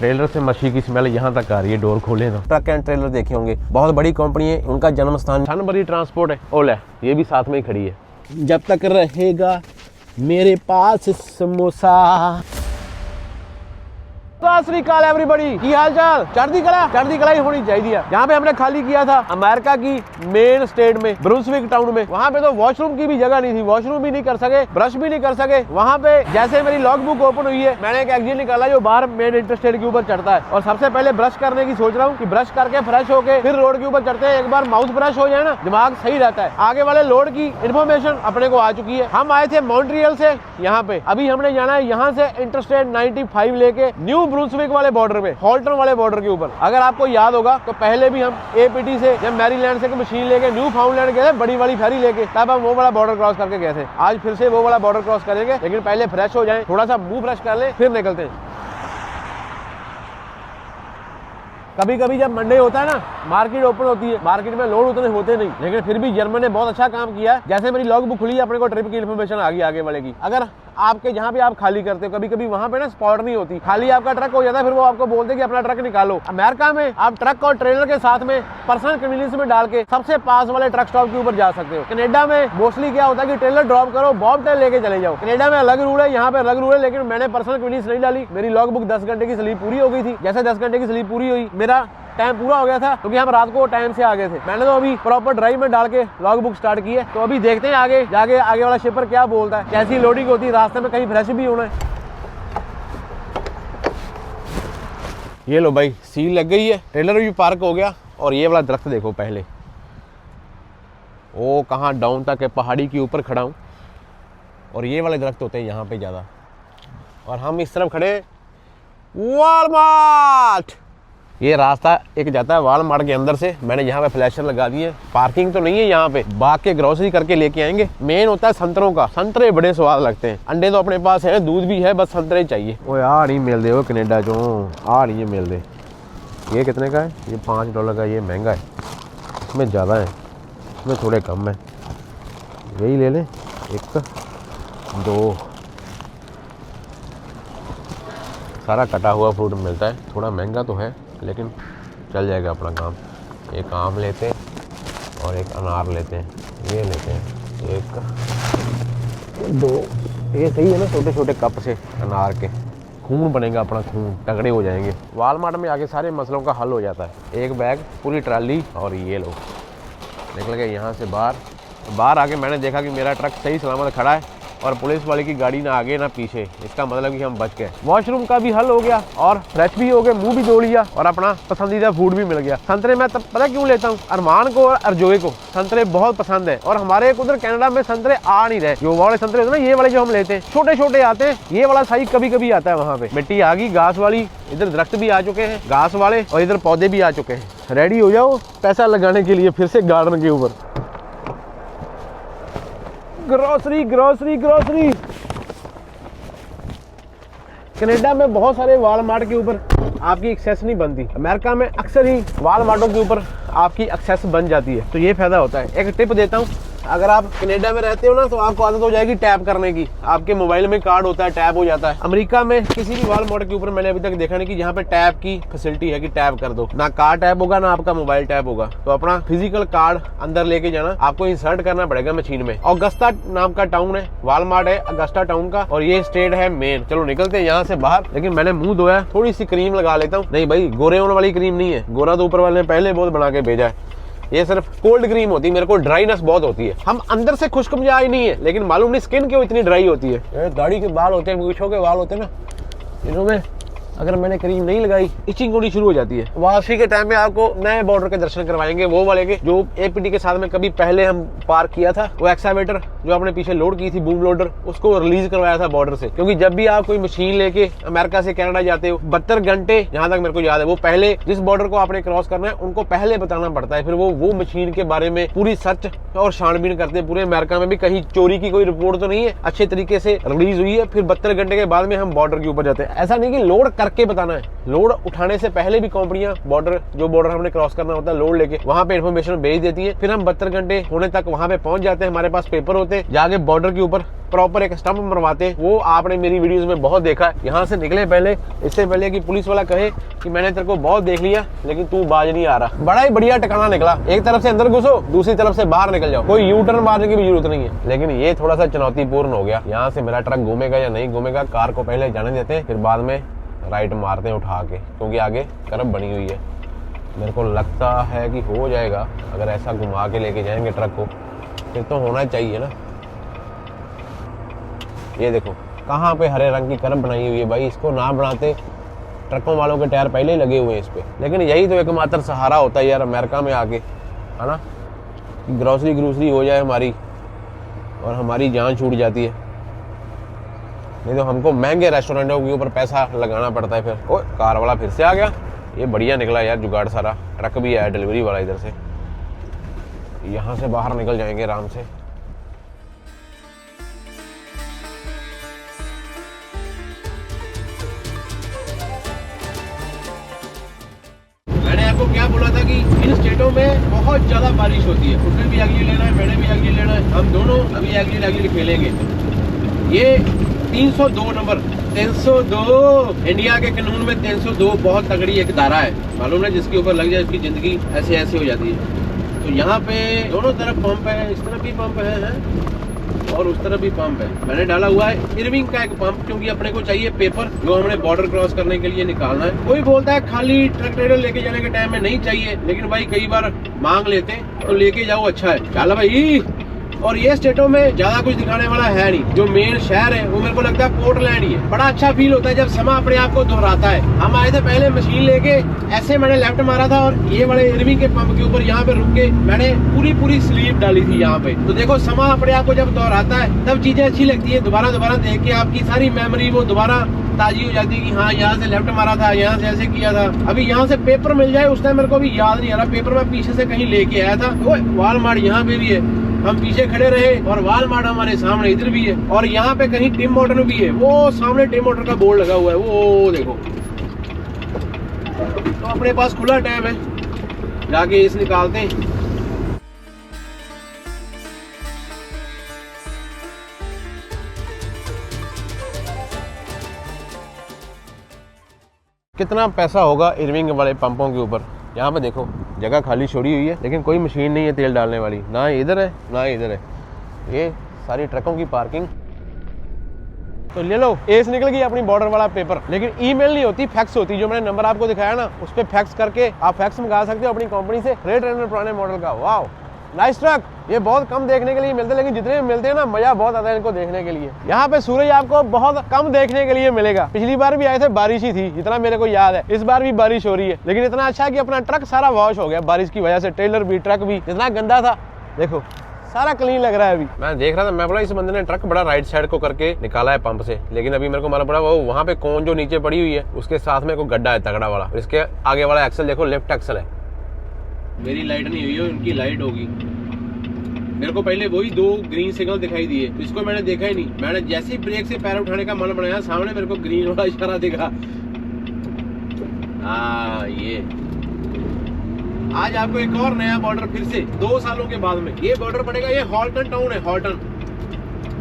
Trailer से मच्छी की स्मेल यहाँ तक आ रही है, डोर खोले ना। ट्रक एंड ट्रेलर देखे होंगे, बहुत बड़ी कंपनी है, उनका जन्म स्थान छनबरी ट्रांसपोर्ट है। ओला ये भी साथ में ही खड़ी है। जब तक रहेगा मेरे पास समोसा। सत श्री अकाल एवरीबॉडी, की हाल चाल? चढ़ती कला ही होनी चाहिए। यहाँ पे हमने खाली किया था अमेरिका की मेन स्टेट में, ब्रुंसविक टाउन में। वहाँ पे तो वॉशरूम की भी जगह नहीं थी, वॉशरूम भी नहीं कर सके, ब्रश भी नहीं कर सके। वहाँ पे जैसे मेरी लॉग बुक ओपन हुई है, मैंने एक एग्जिट निकाला जो बाहर मेन इंटरस्टेट के ऊपर चढ़ता है, और सबसे पहले ब्रश करने की सोच रहा हूँ कि ब्रश करके फ्रेश होके फिर रोड के ऊपर चढ़ते हैं। एक बार माउथ फ्रेश हो जाए ना, दिमाग सही रहता है। आगे वाले लोड की इन्फॉर्मेशन अपने को आ चुकी है। हम आए थे मॉन्ट्रियल से यहाँ पे, अभी हमने जाना है यहाँ से इंटरस्टेट 95 लेके न्यू ब्रुंसविक वाले बॉर्डर पे, हॉल्टन वाले बॉर्डर के ऊपर। अगर आपको याद होगा तो पहले भी हम एपीटी से या मैरीलैंड से मशीन लेके न्यू फाउंडलैंड गए थे, बड़ी वाली फेरी लेके, तब हम वो वाला बॉर्डर क्रॉस करके गए थे। आज फिर से वो वाला बॉर्डर क्रॉस करेंगे, लेकिन पहले फ्रेश हो जाएं, थोड़ा सा मुंह फ्रेश कर लें, फिर निकलते हैं। कभी कभी जब मंडे होता है ना, मार्केट ओपन होती है, मार्केट में लोड उतने होते नहीं, लेकिन फिर भी जर्मन ने बहुत अच्छा काम किया है। जैसे मेरी लॉग बुक खुली है, अपने को ट्रिप की इन्फॉर्मेशन आ गई आगे वाले की। अगर आपके जहाँ पे आप खाली करते हो, कभी कभी वहाँ पे ना स्पॉट नहीं होती, खाली आपका ट्रक हो जाता है, फिर वो आपको बोलते हैं कि अपना ट्रक निकालो। अमेरिका में आप ट्रक और ट्रेलर के साथ में पर्सनल कन्वीनियंस में डाल के सबसे पास वाले ट्रक स्टॉप के ऊपर जा सकते हो। कनाडा में मोस्टली क्या होता है कि ट्रेलर ड्रॉप करो, बॉबटेल लेके चले जाओ। कनाडा में अलग रूल है, यहाँ पे अलग रूल है, लेकिन मैंने पर्सनल कन्वीनियंस नहीं डाली। मेरी लॉग बुक 10 घंटे की स्लीप पूरी हो गई थी। जैसे 10 घंटे की स्लीप पूरी हुई, मेरा टाइम पूरा हो गया था, क्योंकि हम रात को टाइम से आ गए थे। मैंने तो अभी प्रॉपर ड्राइव में डाल के लॉग बुक स्टार्ट की है, तो अभी देखते हैं आगे जाके आगे वाला शिपर क्या बोलता है, कैसी लोडिंग होती है, रास्ते में कहीं फ्रेश भी होना है। ये लो भाई, सील लग गई है, ट्रेलर भी पार्क हो गया। और ये वाला दरख्त देखो पहले, वो कहाँ डाउन तक है, पहाड़ी के ऊपर खड़ा हूँ, और ये वाले दरख्त होते हैं यहाँ पे ज्यादा। और हम इस तरफ खड़े वॉलमार्ट। ये रास्ता एक जाता है वॉलमार्ट के अंदर से। मैंने यहाँ पे फ्लैशर लगा दिए, पार्किंग तो नहीं है यहाँ पे, भाग के ग्रोसरी करके लेके आएंगे। मेन होता है संतरों का, संतरे बड़े स्वाद लगते हैं। अंडे तो अपने पास है, दूध भी है, बस संतरे चाहिए। ओए आ नहीं मिल दे वो कनेडा जो आ नहीं मिल दे। ये कितने का है? ये $5 का। ये महंगा है, इसमें ज़्यादा है, इसमें थोड़े कम है। यही ले लें, 1 2। सारा कटा हुआ फ्रूट मिलता है, थोड़ा महंगा तो है लेकिन चल जाएगा अपना काम। एक आम लेते हैं और एक अनार लेते हैं। ये लेते हैं 1 2। ये सही है ना, छोटे छोटे कप से अनार के। खून बनेगा अपना, खून तगड़े हो जाएंगे। वॉलमार्ट में आके सारे मसलों का हल हो जाता है। एक बैग, पूरी ट्राली, और ये लो निकल गए यहाँ से बाहर आके मैंने देखा कि मेरा ट्रक सही सलामत खड़ा है और पुलिस वाले की गाड़ी ना आगे ना पीछे। इसका मतलब कि हम बच गए। वॉशरूम का भी हल हो गया और फ्रेश भी हो गए, मुंह भी धो लिया और अपना पसंदीदा फूड भी मिल गया। संतरे मैं तब पता क्यों लेता हूँ, अरमान को और अर्जोए को संतरे बहुत पसंद है। और हमारे उधर कनाडा में संतरे आ नहीं रहे। जो वाले संतरे होते हैं ना, ये वाले जो हम लेते हैं, छोटे छोटे आते हैं। ये वाला साइज कभी कभी आता है। वहाँ पे मिट्टी आ गई घास वाली, इधर दरख्त भी आ चुके हैं घास वाले, और इधर पौधे भी आ चुके हैं। रेडी हो जाओ पैसा लगाने के लिए फिर से गार्डन के ऊपर। Grocery grocery grocery. कनाडा में बहुत सारे वॉलमार्ट के ऊपर आपकी एक्सेस नहीं बनती। अमेरिका में अक्सर ही वॉलमार्टों के ऊपर आपकी एक्सेस बन जाती है, तो ये फायदा होता है। एक टिप देता हूँ, अगर आप कनाडा में रहते हो ना, तो आपको आदत हो जाएगी टैप करने की। आपके मोबाइल में कार्ड होता है, टैप हो जाता है। अमेरिका में किसी भी वॉलमार्ट के ऊपर मैंने अभी तक देखा नहीं कि जहाँ पे टैप की फैसिलिटी है कि टैप कर दो। ना कार्ड टैप होगा, ना आपका मोबाइल टैप होगा। तो अपना फिजिकल कार्ड अंदर लेके जाना, आपको इंसर्ट करना पड़ेगा मशीन में। ऑगस्टा नाम का टाउन है, वॉलमार्ट है ऑगस्टा टाउन का, और ये स्टेट है मेन। चलो निकलते हैं यहाँ से बाहर। लेकिन मैंने मुंह धोया, थोड़ी सी क्रीम लगा लेता हूँ। नहीं भाई, गोरे होने वाली क्रीम नहीं है, गोरा तो ऊपर वाले ने पहले बहुत बना के भेजा है। ये सिर्फ कोल्ड क्रीम होती है, मेरे को ड्राइनेस बहुत होती है। हम अंदर से खुश्क मिजाज नहीं है, लेकिन मालूम नहीं स्किन क्यों इतनी ड्राई होती है। दाढ़ी के बाल होते हैं, मूछों के बाल होते हैं ना, इन्होंने अगर मैंने क्रीम नहीं लगाई, इचिंग होनी शुरू हो जाती है। वापसी के टाइम में आपको नए बॉर्डर के दर्शन करवाएंगे, वो वाले के जो एपीटी के साथ में कभी पहले हम पार किया था। वो एक्सावेटर जो आपने पीछे लोड की थी, बूम लोडर, उसको रिलीज करवाया था बॉर्डर से। क्योंकि जब भी आप कोई मशीन लेके अमेरिका से कनाडा जाते हो, 72 घंटे, जहां तक मेरे को याद है, वो पहले जिस बॉर्डर को आपने क्रॉस करना है उनको पहले बताना पड़ता है। फिर वो मशीन के बारे में पूरी सर्च और छानबीन करते हैं पूरे अमेरिका में भी, कहीं चोरी की कोई रिपोर्ट तो नहीं है, अच्छे तरीके से रिलीज हुई है। फिर 72 घंटे के बाद में हम बॉर्डर के ऊपर जाते हैं। ऐसा नहीं कि लोड कर करके बताना है। लोड उठाने से पहले भी कंपनियां बॉर्डर, जो बॉर्डर हमने क्रॉस करना होता है, लोड लेके वहां पे इन्फॉर्मेशन भेज देती है। फिर हम 72 घंटे होने तक वहां पे पहुंच जाते हैं, हमारे पास पेपर होते हैं, जाके बॉर्डर के ऊपर प्रॉपर एक स्टंप मरवाते हैं। वो आपने मेरी वीडियोस में बहुत देखा है। यहाँ से निकले पहले, इससे पहले कि पुलिस वाला कहे कि मैंने तेरे को बहुत देख लिया लेकिन तू बाज नहीं आ रहा। बड़ा ही बढ़िया ठिकाना निकला। एक तरफ से अंदर घुसो, दूसरी तरफ से बाहर निकल जाओ, कोई यू टर्न मारने की भी जरूरत नहीं है। लेकिन ये थोड़ा सा चुनौतीपूर्ण हो गया। यहाँ से मेरा ट्रक घूमेगा या नहीं घूमेगा, कार को पहले जाने देते हैं, फिर बाद में राइट मारते हैं उठा के, क्योंकि आगे कर्व बनी हुई है। मेरे को लगता है कि हो जाएगा। अगर ऐसा घुमा के लेके जाएंगे ट्रक को, फिर तो होना चाहिए ना। ये देखो कहाँ पे हरे रंग की कर्व बनाई हुई है भाई। इसको ना बनाते, ट्रकों वालों के टायर पहले ही लगे हुए हैं इस पे। लेकिन यही तो एकमात्र सहारा होता है यार अमेरिका में आके, है ना, कि ग्रोसरी हो जाए हमारी और हमारी जान छूट जाती है। नहीं तो हमको महंगे रेस्टोरेंटों के ऊपर पैसा लगाना पड़ता है। फिर ओए कार वाला फिर से आ गया। ये बढ़िया निकला यार जुगाड़ सारा। ट्रक भी आया डिलीवरी वाला इधर से। यहाँ से बाहर निकल जाएंगे आराम से। मैंने आपको क्या बोला था कि इन स्टेटों में बहुत ज्यादा बारिश होती है। उसने भी अगली लेना है, मैंने भी अगली लेना है, हम दोनों अभी अगली खेलेंगे। ये 302 नंबर 302 इंडिया के कानून में 302 बहुत तगड़ी एक धारा है, मालूम है, जिसके ऊपर लग जाए उसकी जिंदगी ऐसे ऐसे हो जाती है। तो यहाँ पे दोनों तरफ पंप है, इस तरफ भी पंप है और उस तरफ भी पंप है। मैंने डाला हुआ है इरविंग का एक पंप, क्योंकि अपने को चाहिए पेपर जो हमने बॉर्डर क्रॉस करने के लिए निकालना है। कोई बोलता है खाली ट्रक ट्रेलर लेके जाने के टाइम में नहीं चाहिए, लेकिन भाई कई बार मांग लेते हैं तो लेके जाओ, अच्छा है। चलो भाई। और ये स्टेटों में ज्यादा कुछ दिखाने वाला है नहीं। जो मेन शहर है वो मेरे को लगता है पोर्टलैंड ही है। बड़ा अच्छा फील होता है जब समा अपने आप को दोहराता है। हम आए थे पहले मशीन लेके, ऐसे मैंने लेफ्ट मारा था और ये बड़े इरविंग के पंप के ऊपर यहाँ पे रुक के मैंने पूरी स्लीप डाली थी यहाँ पे। तो देखो समा अपने आप को जब दोहराता है तब चीजें अच्छी लगती है। दोबारा देख के आपकी सारी मेमोरी वो दोबारा ताजी हो जाती है कि हाँ यहाँ से लेफ्ट मारा था, यहाँ से ऐसे किया था। अभी यहाँ से पेपर मिल जाए, उस टाइम मेरे को भी याद नहीं आ रहा। पेपर मैं पीछे से कहीं लेके आया था। वॉलमार्ट यहाँ पे भी है, हम पीछे खड़े रहे और वॉलमार्ट हमारे सामने इधर भी है। और यहाँ पे कहीं टिम मोटर भी है, वो सामने टिम मोटर का बोर्ड लगा हुआ है, वो देखो। तो अपने पास खुला टाइम है, जाके इस निकालते हैं। कितना पैसा होगा इरविंग वाले पंपों के ऊपर। यहाँ पे देखो जगह खाली छोड़ी हुई है, लेकिन कोई मशीन नहीं है तेल डालने वाली, ना इधर है ना इधर है। ये सारी ट्रकों की पार्किंग। तो ले लो, एस निकल गई अपनी बॉर्डर वाला पेपर। लेकिन ईमेल नहीं होती, फैक्स होती। जो मैंने नंबर आपको दिखाया ना, उस पर फैक्स करके आप फैक्स मंगा सकते हो अपनी कंपनी से। रेड रनर पुराने मॉडल का, वाह नाइस ट्रक। ये बहुत कम देखने के लिए मिलते हैं, लेकिन जितने भी मिलते हैं ना, मजा बहुत आता है इनको देखने के लिए। यहाँ पे सूरज आपको बहुत कम देखने के लिए मिलेगा। पिछली बार भी आए थे, बारिश ही थी, इतना मेरे को याद है। इस बार भी बारिश हो रही है, लेकिन इतना अच्छा है कि अपना ट्रक सारा वॉश हो गया बारिश की वजह से। ट्रेलर भी, ट्रक भी, इतना गंदा था देखो सारा क्लीन लग रहा है। अभी मैं देख रहा था, मैं बोला इस बंदे ने ट्रक बड़ा राइट साइड को करके निकाला है पंप से, लेकिन अभी मेरे को मालूम पड़ा वो वहाँ पे कौन जो नीचे पड़ी हुई है उसके साथ में कोई गड्ढा है तगड़ा वाला। इसके आगे वाला एक्सल देखो, लेफ्ट एक्सल है। मेरी लाइट नहीं हुई है, उनकी लाइट होगी। मेरे को पहले वही 2 ग्रीन सिग्नल दिखाई दिए, इसको मैंने देखा ही नहीं। मैंने जैसे ही ब्रेक से पैर उठाने का मन बनाया, सामने मेरे को ग्रीन वाला इशारा दिखा। ये आज आपको एक और नया बॉर्डर फिर से 2 सालों के बाद में ये बॉर्डर पड़ेगा। ये हॉल्टन टाउन है,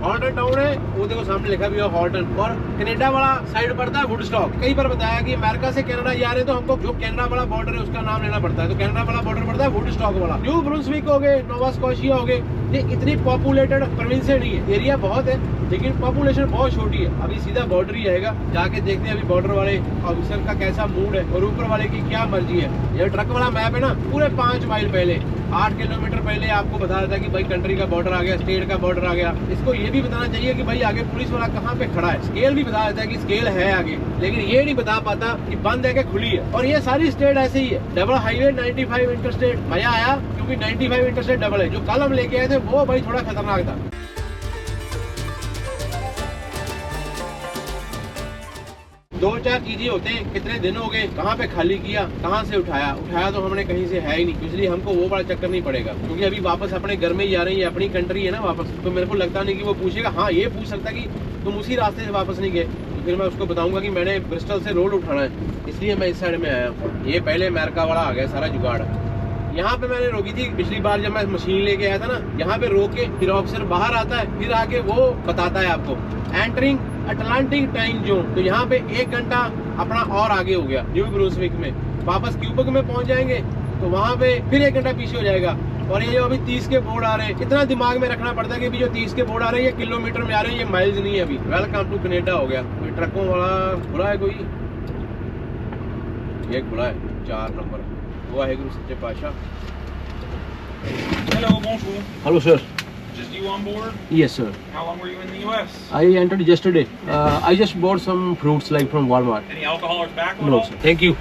हॉल्टन टाउन है। वो देखो सामने लिखा भी है हॉल्टन। और कनाडा वाला साइड पड़ता है वुडस्टॉक। कई बार बताया कि अमेरिका से कनाडा जा रहे हैं तो हमको जो कनाडा वाला बॉर्डर है उसका नाम लेना पड़ता है। तो कनाडा वाला बॉर्डर पड़ता है वुडस्टॉक वाला। न्यू ब्रुंसविक हो गए, नोवा स्कॉशिया हो गए, ये इतनी पॉपुलेटेड प्रोविंस नहीं है। एरिया बहुत है लेकिन पॉपुलेशन बहुत छोटी है। अभी सीधा बॉर्डर ही आएगा, जाके देखते हैं अभी बॉर्डर वाले ऑफिसर का कैसा मूड है और ऊपर वाले की क्या मर्जी है। ये ट्रक वाला मैप है ना, पूरे 5 माइल पहले 8 किलोमीटर पहले आपको बता देता है कि भाई कंट्री का बॉर्डर आ गया, स्टेट का बॉर्डर आ गया। इसको ये भी बताना चाहिए कि भाई आगे पुलिस वाला कहाँ पे खड़ा है। स्केल भी बता देता है कि स्केल है आगे, लेकिन ये नहीं बता पाता कि बंद है कि खुली है। और ये सारी स्टेट ऐसे ही है। डबल हाईवे 95 इंटरस्टेट, मजा आया क्योंकि 95 इंटरस्टेट डबल है। जो कल हम लेके आए थे वो भाई थोड़ा खतरनाक था। 2-4 चीजें होते हैं, कितने दिन हो गए, कहाँ पे खाली किया, कहाँ से उठाया तो हमने कहीं से है ही नहीं, इसलिए हमको वो बड़ा चक्कर नहीं पड़ेगा। क्योंकि अभी वापस अपने घर में ही जा रहे हैं, ये अपनी कंट्री है ना वापस। तो मेरे को लगता नहीं कि वो पूछेगा। हाँ ये पूछ सकता कि तुम उसी रास्ते से वापस नहीं गए, तो फिर मैं उसको बताऊंगा कि मैंने ब्रिस्टल से रोड उठाना है, इसलिए मैं इस साइड में आया हूँ। ये पहले अमेरिका वाला आ गया सारा जुगाड़। यहाँ पे मैंने रोकी थी पिछली बार जब मैं मशीन लेके आया था ना, यहाँ पे रोक के फिर ऑफिसर बाहर आता है, फिर आके वो बताता है आपको एंटरिंग अटलांटिक टाइम जोन। तो यहाँ पे 1 घंटा अपना और आगे हो गया न्यू ब्रुंसविक में। वापस क्यूबेक में पहुंच जाएंगे तो वहाँ पे फिर 1 घंटा पीछे हो जाएगा। और ये जो अभी 30 के बोर्ड आ रहे हैं, इतना दिमाग में रखना पड़ता है कि जो 30 के बोर्ड आ रहे हैं ये किलोमीटर में आ रहे हैं, ये माइल्स नहीं है अभी। वेलकम टू कनेडा हो गया। कोई ट्रकों वाला खुला है, कोई ये खुला है 4 नंबर। वाहेगुरु सच्चे पातशाह। Hello, bonjour. Hello sir. Just you on board? Yes sir. How long were you in the U.S.? I entered yesterday. I just bought some fruits like from Walmart. Any alcohol or tobacco at No all? sir. Thank you.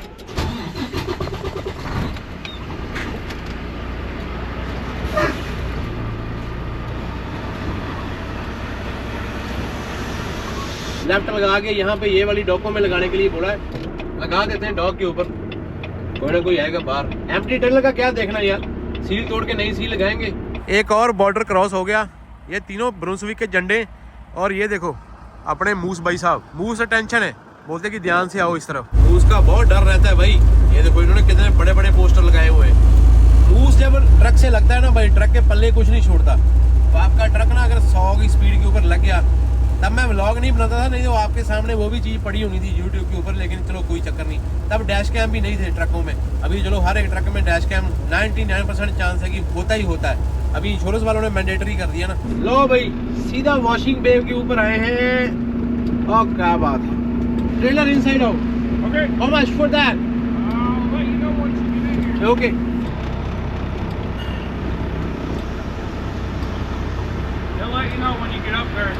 Left लगा के यहाँ पे ये वाली डॉकों में लगाने के लिए बोला है, लगा देते हैं डॉग के ऊपर, कोई ना कोई आएगा बाहर। एम्प्टी टेलर का क्या देखना यार, सील तोड़ के नई सील लगाएंगे। एक और बॉर्डर क्रॉस हो गया। ये तीनों ब्रुंसविक के झंडे, और ये देखो अपने मूस भाई साहब, मूस से टेंशन है, बोलते कि ध्यान से आओ इस तरफ। मूस का बहुत डर रहता है भाई। ये देखो इन्होंने कितने बड़े बड़े पोस्टर लगाए हुए हैं। मूस जब ट्रक से लगता है ना भाई, ट्रक के पल्ले कुछ नहीं छोड़ता। तो आपका ट्रक ना अगर 100 की स्पीड के ऊपर लग गया, तब मैं व्लॉग नहीं बनाता था, नहीं तो आपके सामने वो भी चीज़ पड़ी होनी थी यूट्यूब के ऊपर, लेकिन चलो कोई चक्कर नहीं। तब डैश कैम भी नहीं थे ट्रकों में। अभी चलो हर एक ट्रक में डैश कैम 99% चांस है कि होता ही होता है। अभी इंश्योरेंस वालों ने मैंडेटरी कर दिया ना। लो भाई सीधा वॉशिंग बेव के ऊपर आए हैं। और क्या बात है, ट्रेलर इनसाइड आओ। Okay. How much for that? I'll let you know once you get in here. Okay. They'll let you know when you get up there.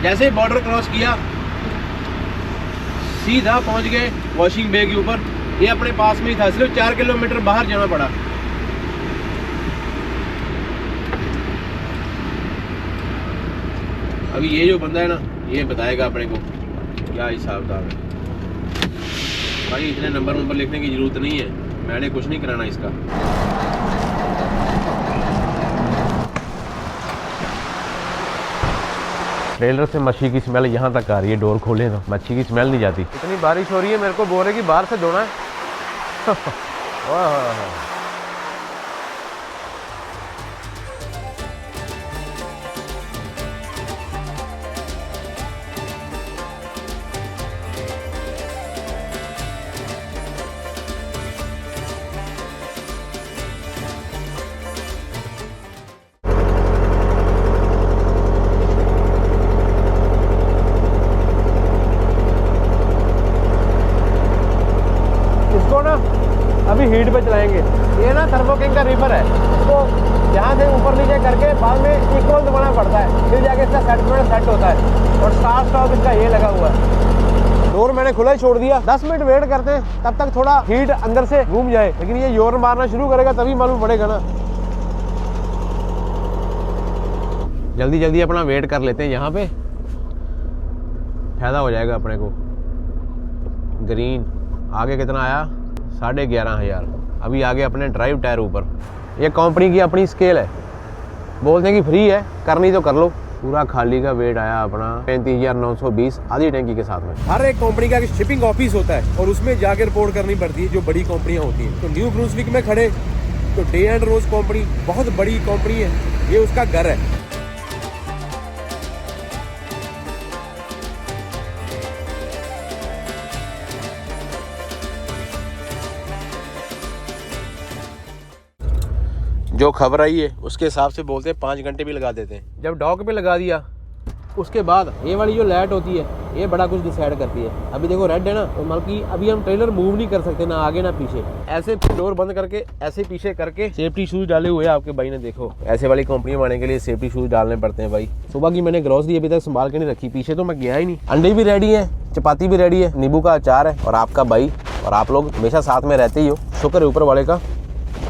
जैसे बॉर्डर क्रॉस किया सीधा पहुंच गए वॉशिंग बे के ऊपर। ये अपने पास में ही था, सिर्फ 4 किलोमीटर बाहर जाना पड़ा। अभी ये जो बंदा है ना, ये बताएगा अपने को क्या हिसाब किताब है। भाई इतने नंबर लिखने की जरूरत नहीं है, मैंने कुछ नहीं कराना इसका। ट्रेलर से मच्छी की स्मेल यहाँ तक आ रही है, डोर खोले तो मच्छी की स्मेल नहीं जाती। इतनी बारिश हो रही है, मेरे को बोल रहे कि बाहर से धोना है। इसको ना अभी हीट पे चलाएंगे। ये ना थर्मो किंग का रिवर है, इसको यहाँ से ऊपर नीचे करके बाद में इक्वल दबाना पड़ता है, फिर जाके इसका सेट होता है। और स्टार्ट स्टॉप इसका ये लगा हुआ है। डोर मैंने खुला ही छोड़ दिया, 10 मिनट वेट करते हैं, तब तक थोड़ा हीट अंदर से घूम जाए। लेकिन ये जोर मारना शुरू करेगा तभी मालूम पड़ेगा ना। जल्दी जल्दी अपना वेट कर लेते हैं, यहाँ पे फायदा हो जाएगा अपने को। ग्रीन आगे कितना आया, 11,500। अभी आगे अपने ड्राइव टायर ऊपर। ये कंपनी की अपनी स्केल है, बोलते हैं कि फ्री है, करनी तो कर लो। पूरा खाली का वेट आया अपना 35,920 आधी टैंकी के साथ में। हर एक कंपनी का शिपिंग ऑफिस होता है और उसमें जाकर रिपोर्ट करनी पड़ती है, जो बड़ी कंपनियां होती हैं। तो न्यू ब्रुंसविक में खड़े तो डे एंड रोज कंपनी बहुत बड़ी कंपनी है, ये उसका घर है। जो खबर आई है उसके हिसाब से बोलते हैं 5 घंटे भी लगा देते हैं। जब डॉक पे लगा दिया उसके बाद ये वाली जो लाइट होती है ये बड़ा कुछ डिसाइड करती है। अभी देखो रेड है ना, तो मतलब कि अभी हम ट्रेलर मूव नहीं कर सकते, ना आगे ना पीछे। ऐसे डोर बंद करके ऐसे पीछे करके सेफ्टी शूज डाले हुए हैं आपके भाई ने। देखो ऐसे वाली कंपनी में आने के लिए सेफ्टी शूज डालने पड़ते हैं भाई। सुबह की मैंने ग्रोसरी अभी तक संभाल के नहीं रखी, पीछे तो मैं गया ही नहीं। अंडे भी रेडी है, चपाती भी रेडी है, नींबू का अचार है, और आपका भाई और आप लोग हमेशा साथ में रहते ही हो। शुक्र है ऊपर वाले का,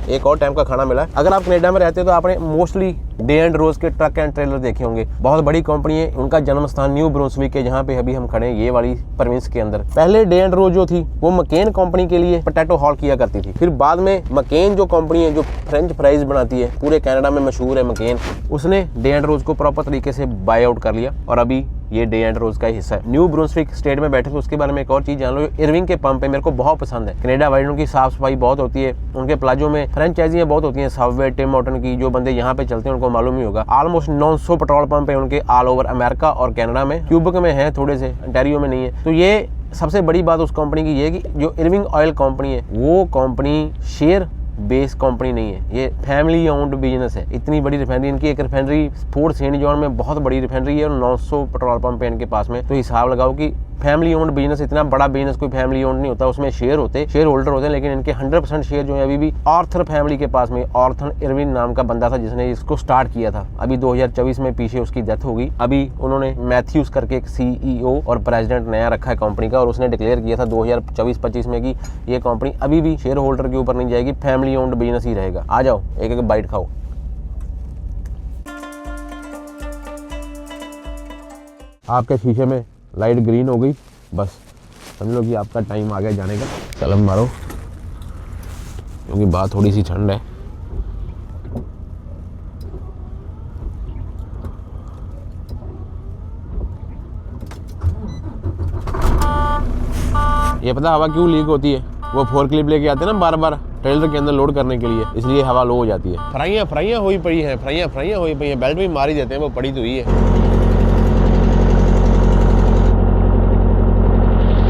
एक और टाइम का खाना मिला है। अगर आप कनाडा में रहते हो तो आपने मोस्टली डे एंड रोज के ट्रक एंड ट्रेलर देखे होंगे, बहुत बड़ी कंपनी है। उनका जन्म स्थान न्यू ब्रुंसविक है, जहाँ पे अभी हम खड़े हैं, ये वाली प्रोविंस के अंदर। पहले डे एंड रोज जो थी वो मकेन कंपनी के लिए पोटैटो हॉल किया करती थी। फिर बाद में मकेन जो कंपनी है जो फ्रेंच फ्राइज बनाती है, पूरे कनाडा में मशहूर है मकेन, उसने डे एंड रोज को प्रॉपर तरीके से बाय आउट कर लिया और अभी ये डे एंड रोज का हिस्सा है। न्यू ब्रुंसविक स्टेट में बैठे थे, उसके बारे में एक और चीज जान लो, इरविंग के पंप है, मेरे को बहुत पसंद है। कनाडा वाइड उनकी साफ सफाई बहुत होती है, उनके प्लाजो में फ्रेंचाइजियां बहुत होती हैं, सबवे, टिम हॉर्टन की। जो बंदे यहाँ पे चलते हैं उनको मालूम ही होगा। ऑलमोस्ट 900 पेट्रोल पंप है उनके ऑल ओवर अमेरिका और कनाडा में। क्यूबेक में है थोड़े से, ओंटारियो में नहीं है। तो ये सबसे बड़ी बात उस कंपनी की ये कि जो इरविंग ऑयल कंपनी है वो कंपनी शेयर बेस कंपनी नहीं है, ये फैमिली ओन्ड बिजनेस है। इतनी बड़ी रिफाइनरी, इनकी एक रिफाइनरी फोर्ट सेंट जॉन में बहुत बड़ी रिफाइनरी है और 900 पेट्रोल पंप है इनके पास में। तो हिसाब लगाओ कि फैमिली ओन्ड बिजनेस, इतना बड़ा बिजनेस कोई फैमिली ओन्ड नहीं होता, उसमें शेयर होल्डर होते हैं। लेकिन इनके 100% शेयर जो है अभी भी आर्थर फैमिली के पास में। आर्थर इरविन नाम का बंदा था जिसने इसको स्टार्ट किया था। अभी 2024 में पीछे उसकी डेथ हो गई। अभी उन्होंने मैथ्यूज करके एक CEO और प्रेसिडेंट नया रखा है कंपनी का, और उसने डिक्लेयर किया था 2024-25 में कि ये कंपनी अभी भी शेयर होल्डर के ऊपर नहीं जाएगी, फैमिली ओन्ड बिजनेस ही रहेगा। आ जाओ एक एक बाइट खाओ। आपके शीशे में लाइट ग्रीन हो गई, बस समझ लो कि आपका टाइम आ गया जाने का। कलम मारो क्योंकि बात थोड़ी सी ठंड है। ये पता हवा क्यों लीक होती है? वो फोर क्लिप लेके आते हैं ना बार बार ट्रेलर के अंदर लोड करने के लिए, इसलिए हवा लो हो जाती है। फ्राइयाँ हुई पड़ी हैं, फ्राइयाँ हुई पड़ी हैं। बेल्ट भी मार ही देते हैं, वो पड़ी तो हुई है।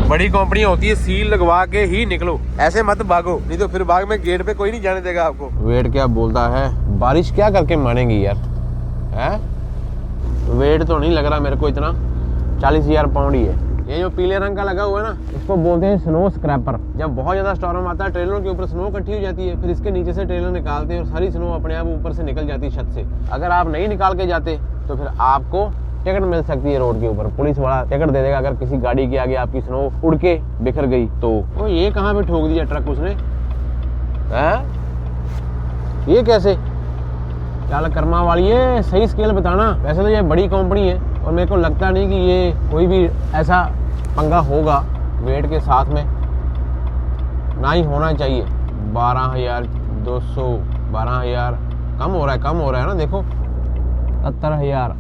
बड़ी कंपनी होती है, सील लगवा के ही निकलो, ऐसे मत भागो, नहीं तो फिर भाग में गेट पे कोई नहीं जाने देगा आपको। वेट क्या बोलता है, बारिश क्या करके मानेगी यार, है? वेट तो नहीं लग रहा मेरे को इतना, 40,000 पाउंड ही है। ये जो पीले रंग का लगा हुआ है ना, इसको बोलते हैं स्नो स्क्रैपर। जब बहुत ज्यादा स्टॉर्म आता है, ट्रेलरों के ऊपर स्नो इकट्ठी हो जाती है, फिर इसके नीचे से ट्रेलर निकालते हैं और सारी स्नो अपने आप ऊपर से निकल जाती है छत से। अगर आप नहीं निकाल के जाते तो फिर आपको टिकट मिल सकती है रोड के ऊपर, पुलिस वाला टिकट दे देगा अगर किसी गाड़ी के आगे आपकी स्नो उड़ के बिखर गई तो। ओ ये कहाँ पे ठोक दिया ट्रक उसने, है? ये कैसे? चल कर्मा वाली है, सही स्केल बताना। वैसे तो ये बड़ी कंपनी है और मेरे को लगता नहीं कि ये कोई भी ऐसा पंगा होगा वेट के साथ में, ना ही होना चाहिए। 12,200, 12,000 कम हो रहा है ना, देखो 70,000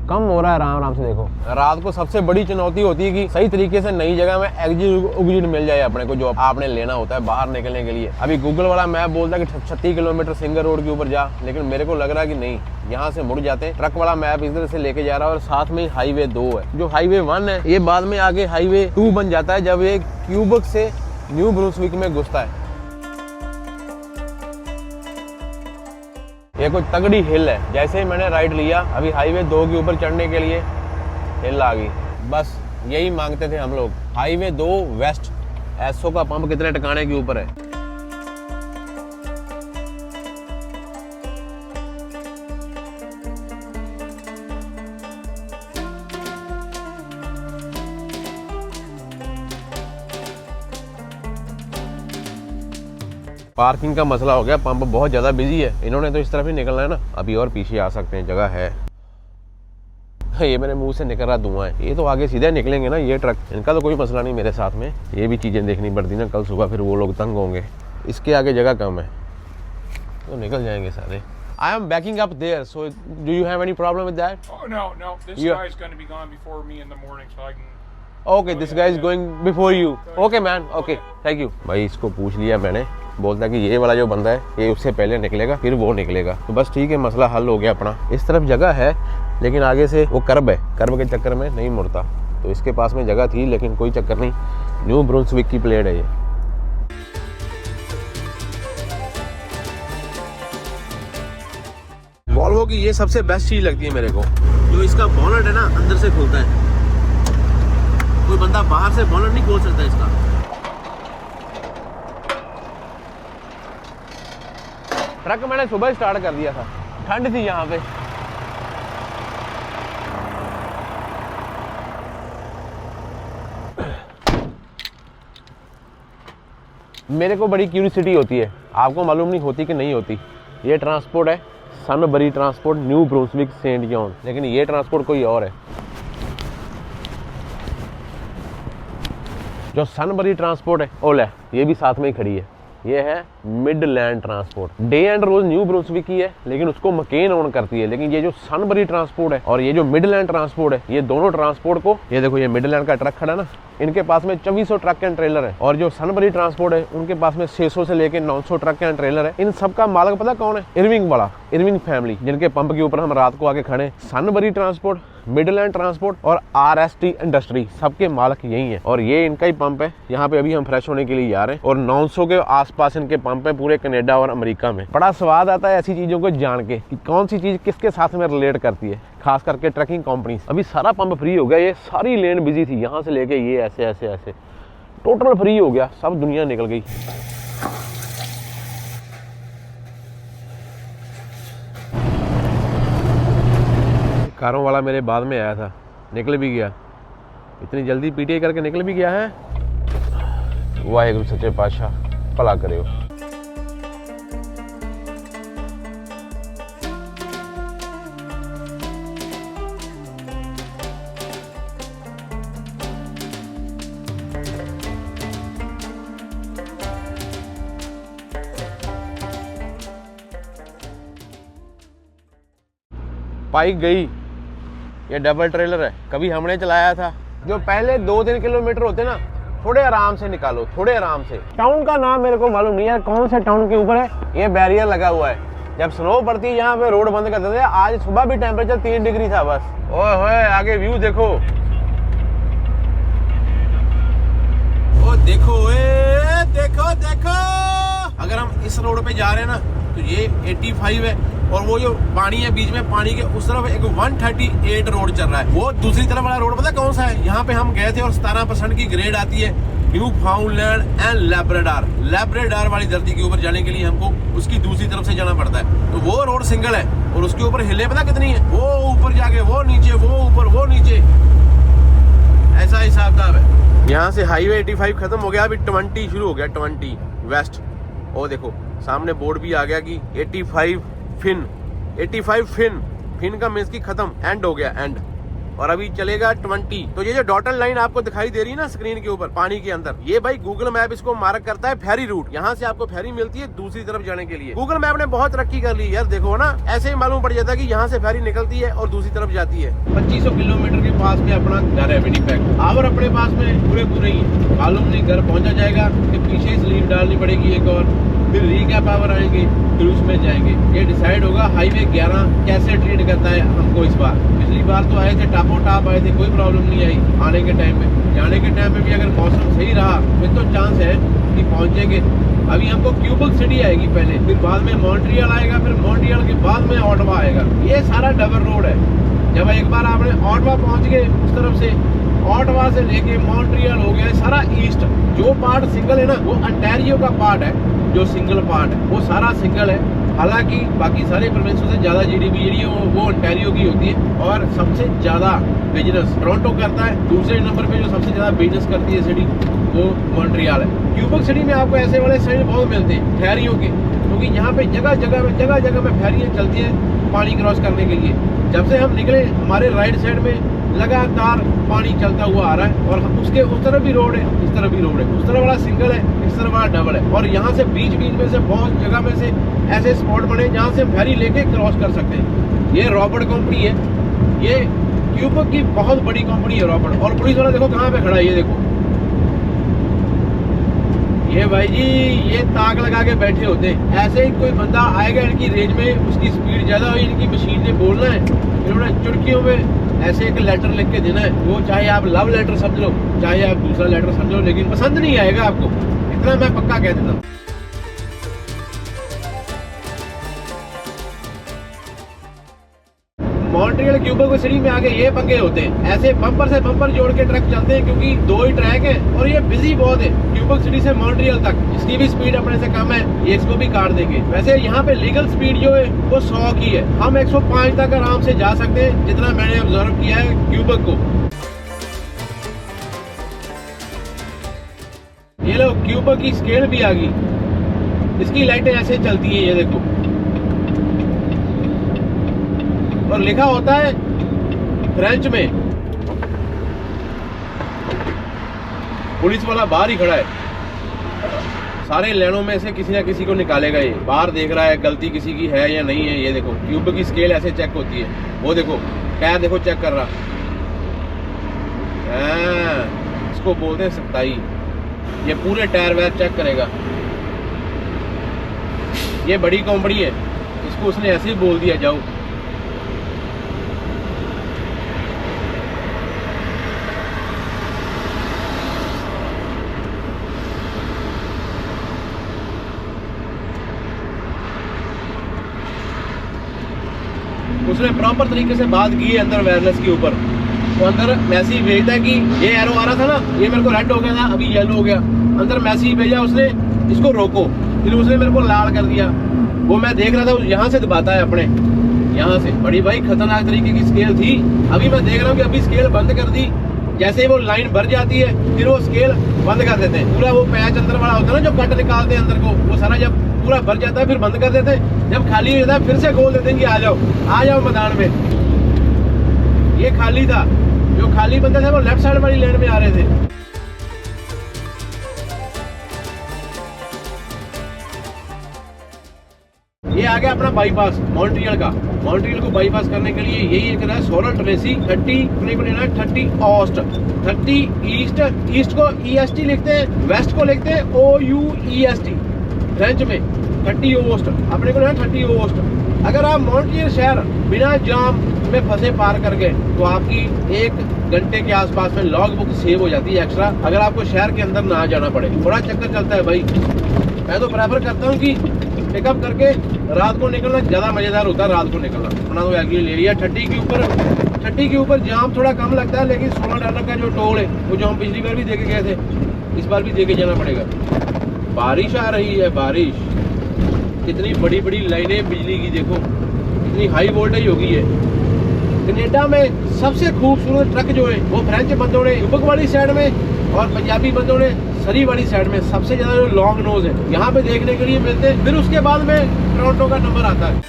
कम हो रहा है आराम से। देखो रात को सबसे बड़ी चुनौती होती है कि सही तरीके से नई जगह में एग्जिट मिल जाए अपने को, जो आपने लेना होता है बाहर निकलने के लिए। अभी गूगल वाला मैप बोलता है कि 36 किलोमीटर सिंगल रोड के ऊपर जा, लेकिन मेरे को लग रहा है कि नहीं, यहाँ से मुड़ जाते हैं। ट्रक वाला मैप इधर से लेके जा रहा है और साथ में हाईवे 2 है। जो हाईवे 1 है ये बाद में आगे हाईवे 2 बन जाता है जब ये क्यूबेक से न्यू ब्रुंसविक में घुसता है। ये कोई तगड़ी हिल है। जैसे ही मैंने राइट लिया, अभी हाईवे 2 के ऊपर चढ़ने के लिए हिल आ गई। बस यही मांगते थे हम लोग, हाईवे 2 वेस्ट। एसओ का पंप कितने टकाने के ऊपर है। पार्किंग का मसला हो गया, पंप बहुत ज़्यादा बिजी है। इन्होंने तो इस तरफ ही निकलना है ना, अभी और पीछे आ सकते हैं, जगह है। ये मेरे मुंह से निकल रहा धुआं है, ये तो आगे सीधे निकलेंगे ना ये ट्रक, इनका तो कोई मसला नहीं मेरे साथ में। ये भी चीज़ें देखनी पड़ती ना, कल सुबह फिर वो लोग तंग होंगे। इसके आगे जगह कम है तो निकल जाएंगे सारे। I am backing up there, so do you have any problem with that? Oh no, this guy's going to be gone before me in the morning, so I can. Okay, this guy is going before you. Okay man, okay, thank you. भाई इसको पूछ लिया मैंने, बोलता कि ये वाला जो बंदा है ये उससे पहले निकलेगा फिर वो निकलेगा। तो बस ठीक है, मसला हल हो गया अपना। इस तरफ जगह है लेकिन आगे से वो कर्ब है, कर्ब के चक्कर में नहीं मुड़ता। तो इसके पास में जगह थी लेकिन कोई चक्कर नहीं, न्यू ब्रुंसविक की प्लेट है ये। वॉल्वो की ये सबसे बेस्ट चीज लगती है मेरे को, जो इसका बॉनेट है ना अंदर से खुलता है। कोई बंदा बाहर से बॉनेट नहीं खोल सकता इसका। ट्रक मैंने सुबह स्टार्ट कर दिया था, ठंड थी यहाँ पे। मेरे को बड़ी क्यूरियोसिटी होती है, आपको मालूम नहीं होती कि नहीं होती। ये ट्रांसपोर्ट है, Sunbury transport new ब्रुंसविक Saint John, लेकिन ये ट्रांसपोर्ट कोई और है। जो सनबरी ट्रांसपोर्ट है ओला, ये भी साथ में ही खड़ी है। ये है Midland Transport, Day and Ross New Brunswick की है, लेकिन उसको मकेन ओन करती है। लेकिन ये जो सनबरी ट्रांसपोर्ट है और ये जो मिडलैंड ट्रांसपोर्ट है, ये दोनों ट्रांसपोर्ट को, ये देखो ये मिडलैंड का ट्रक खड़ा ना, इनके पास में 2400 ट्रक एंड ट्रेलर है। और जो सनबरी ट्रांसपोर्ट है उनके पास में 600 से लेके 900 ट्रक एंड ट्रेलर है। इन सबका मालिक पता कौन है? इरविंग वाला, इरविंग फैमिली, जिनके पंप के ऊपर हम रात को आके खड़े। सनबरी ट्रांसपोर्ट, मिडलैंड ट्रांसपोर्ट और RST इंडस्ट्री, सबके मालिक यही है। और ये इनका ही पंप है। यहाँ पे अभी हम फ्रेश होने के लिए जा रहे हैं और 900 के आसपास इनके पंप है पूरे कनाडा और अमेरिका में। बड़ा स्वाद आता है ऐसी चीजों को जान के कि कौन सी चीज किसके साथ में रिलेट करती है, खास करके ट्रकिंग कंपनी। अभी सारा पंप फ्री हो गया, ये सारी लेन बिजी थी, यहाँ से लेके ये ऐसे ऐसे ऐसे टोटल फ्री हो गया, सब दुनिया निकल गई। कारों वाला मेरे बाद में आया था, निकल भी गया। इतनी जल्दी PTI करके निकल भी गया है। वाहेगुरु सच्चे पातशाह भला करे। पाइक गई, ये डबल ट्रेलर है, कभी हमने चलाया था। जो पहले 2-3 किलोमीटर होते ना, थोड़े आराम से निकालो, थोड़े आराम से। टाउन का नाम मेरे को मालूम नहीं है कौन से टाउन के ऊपर है। ये बैरियर लगा हुआ है, जब स्नो पड़ती है यहाँ पे रोड बंद कर देते हैं। आज सुबह भी टेम्परेचर 3 डिग्री था बस। ओए होए, आगे व्यू देखो, ओ देखो, देखो देखो। अगर हम इस रोड पे जा रहे हैं ना, तो ये 85 है और वो जो पानी है बीच में, पानी के उस तरफ एक 138 रोड चल रहा है। वो दूसरी तरफ वाला रोड पता कौन सा है? यहाँ पे हम गए थे और 17% की ग्रेड आती है न्यू फाउंडलैंड एंड लैब्राडोर। लैब्राडोर वाली धरती के ऊपर जाने के लिए हमको उसकी दूसरी तरफ से जाना पड़ता है। तो वो रोड सिंगल है और उसके ऊपर हिलें पता कितनी है? वो ऊपर जाके वो नीचे, वो ऊपर वो नीचे, ऐसा हिसाब किताब है। यहाँ से हाईवे 85 खत्म हो गया, अभी 20 शुरू हो गया, 20 वेस्ट। वो देखो सामने बोर्ड भी आ गया कि 85 फिन, 85 फिन, फिन का मींस की खत्म, एंड हो गया, एंड। और अभी चलेगा 20। तो ये जो डॉटेड लाइन आपको दिखाई दे रही है ना स्क्रीन के ऊपर पानी के अंदर, ये भाई गूगल मैप इसको मार्क करता है फेरी रूट। यहाँ से आपको फेरी मिलती है दूसरी तरफ जाने के लिए। गूगल मैप ने बहुत तरक्की कर ली यार, देखो ना, ऐसे ही मालूम पड़ जाता है कि यहाँ से फेरी निकलती है और दूसरी तरफ जाती है। 2500 किलोमीटर के पास में अपना घर है विनिपेग, और अपने पास में पूरे ही है। मालूम नहीं घर पहुंचा जाएगा कि पीछे स्लीप डालनी पड़ेगी एक और, फिर रीकैप आवर आएंगे, फिर उसमें जाएंगे। ये डिसाइड होगा हाईवे 11 कैसे ट्रीट करता है हमको इस बार। पिछली बार तो आए थे टापो टाप आए थे, कोई प्रॉब्लम नहीं आई आने के टाइम में। जाने के टाइम में भी अगर मौसम सही रहा फिर तो चांस है कि पहुंचेंगे। अभी हमको क्यूबेक सिटी आएगी पहले, फिर बाद में मॉन्ट्रियल आएगा, फिर मॉन्ट्रियल के बाद में ऑटवा आएगा। ये सारा डबल रोड है। जब एक बार आपने ऑटवा पहुंच गए उस तरफ से, ऑटवा से लेके मॉन्ट्रियल हो गया सारा ईस्ट। जो पार्ट सिंगल है ना, वो अंटारियो का पार्ट है, जो सिंगल पार्ट है वो सारा सिंगल है। हालांकि बाकी सारे प्रोविंसों से ज्यादा GDP वो अंटारियो की होती है। और सबसे ज्यादा बिजनेस टोरंटो करता है। दूसरे नंबर पे जो सबसे ज्यादा बिजनेस करती है सिटी, वो मॉन्ट्रियल है। क्यूबेक सिटी में आपको ऐसे वाले साइड बहुत मिलते हैं फेरियों के, क्योंकि यहाँ पे जगह जगह में फेरियाँ चलती हैं पानी क्रॉस करने के लिए। जब से हम निकले हमारे राइट साइड में लगातार पानी चलता हुआ आ रहा है, और उसके उस तरफ भी रोड है, इस तरफ भी रोड है। उस तरफ वाला सिंगल है, इस तरफ वाला डबल है। और यहाँ से बीच में से बहुत जगह में से ऐसे स्पॉट बने जहाँ से हम फेरी लेके क्रॉस कर सकते हैं। ये रॉबर्ट कंपनी है, ये क्यूबेक की बहुत बड़ी कंपनी है रॉबर्ट। और पुलिस वाला देखो कहाँ पे खड़ा है, ये देखो, ये भाई जी ये ताक लगा के बैठे होते हैं। ऐसे ही कोई बंदा आएगा इनकी रेंज में, उसकी स्पीड ज्यादा हुई, इनकी मशीन ने बोलना है, इन्होंने चुटकियों में ऐसे एक लेटर लिख के देना है। वो चाहे आप लव लेटर समझ लो, चाहे आप दूसरा लेटर समझो, लेकिन पसंद नहीं आएगा आपको, इतना मैं पक्का कह देता हूँ। मॉन्ट्रियल क्यूबेक सिटी में आगे ये पंगे होते हैं। ऐसे बम्पर से बम्पर जोड़ के ट्रक चलते हैं, क्योंकि 2 ही ट्रैक है और ये बिजी बहुत है। क्यूबेक सिटी से मॉन्ट्रियल तक इसकी भी स्पीड अपने से कम है, ये इसको भी काट देंगे। वैसे यहाँ पे लीगल स्पीड जो है वो 100 की है। हम 105 तक आराम से जा सकते हैं, जितना मैंने ऑब्जर्व किया है क्यूबेक को। ये लो क्यूबेक की स्केल भी आ गई, इसकी लाइटें ऐसे चलती है, ये देखो और लिखा होता है फ्रेंच में। पुलिस वाला बाहर ही खड़ा है, सारे लेनों में से किसी ना किसी को निकालेगा। ये बाहर देख रहा है गलती किसी की है या नहीं है। ये देखो ट्यूब की स्केल ऐसे चेक होती है, वो देखो टायर देखो चेक कर रहा। इसको बोलते हैं सख्ताई। ये पूरे टायर वायर चेक करेगा। ये बड़ी कंपनी है, इसको उसने ऐसे ही बोल दिया जाओ। उसने प्रॉपर तरीके से बात की है अंदर वायरलेस के ऊपर। तो अंदर मैसेज भेजता है कि ये एरो आ रहा था ना, ये मेरे को रेड हो गया था, अभी येलो हो गया। अंदर मैसेज भेजा उसने, इसको रोको। फिर उसने मेरे को लाल कर दिया। वो मैं देख रहा था, यहाँ से दबाता है अपने यहाँ से। बड़ी भाई खतरनाक तरीके की स्केल थी। अभी मैं देख रहा हूँ कि अभी स्केल बंद कर दी। जैसे ही वो लाइन भर जाती है फिर वो स्केल बंद कर देते हैं। पूरा वो पैच अंदर वाला होता है ना जो कट निकालते हैं अंदर को, वो सारा जब पूरा भर जाता है फिर बंद कर देते हैं। जब खाली हो जाता है फिर से खोल देते हैं कि आ जाओ मैदान में। ये खाली था, जो खाली बंदे थे वो लेफ्ट साइड वाली लेन में आ रहे थे। ये आ गया अपना बाईपास मॉन्ट्रियल का। मॉन्ट्रियल को बाईपास करने के लिए यही एक है सोलर ट्रेसी 30 ऑस्ट 30 ईस्ट। ईस्ट को EST लिखते हैं, वेस्ट को लिखते हैं OUEST फ्रेंच में। 30 ओस्ट अपने को 30 ओस्ट। अगर आप मॉन्ट्रियल शहर बिना जाम में फंसे पार कर गए तो आपकी 1 घंटे के आसपास में लॉग बुक सेव हो जाती है एक्स्ट्रा, अगर आपको शहर के अंदर ना जाना पड़े। बड़ा चक्कर चलता है भाई। मैं तो प्रेफर करता हूँ कि पिकअप करके रात को निकलना ज़्यादा मज़ेदार होता है। रात को निकलना अपना तो एक्चुअली ले लिया। 30 के ऊपर जाम थोड़ा कम लगता है, लेकिन $16 का जो टोल है वो जो हम पिछली बार भी दे के गए थे, इस बार भी दे के जाना पड़ेगा। बारिश आ रही है, बारिश। कितनी बड़ी बड़ी लाइनें बिजली की देखो, कितनी हाई वोल्टेज होगी है। कनाडा में सबसे खूबसूरत ट्रक जो है वो फ्रेंच बंदों ने क्यूबेक वाली साइड में और पंजाबी बंदों ने सरी वाली साइड में सबसे ज्यादा जो लॉन्ग नोज है यहाँ पे देखने के लिए मिलते हैं। फिर उसके बाद में टोरंटो का नंबर आता है।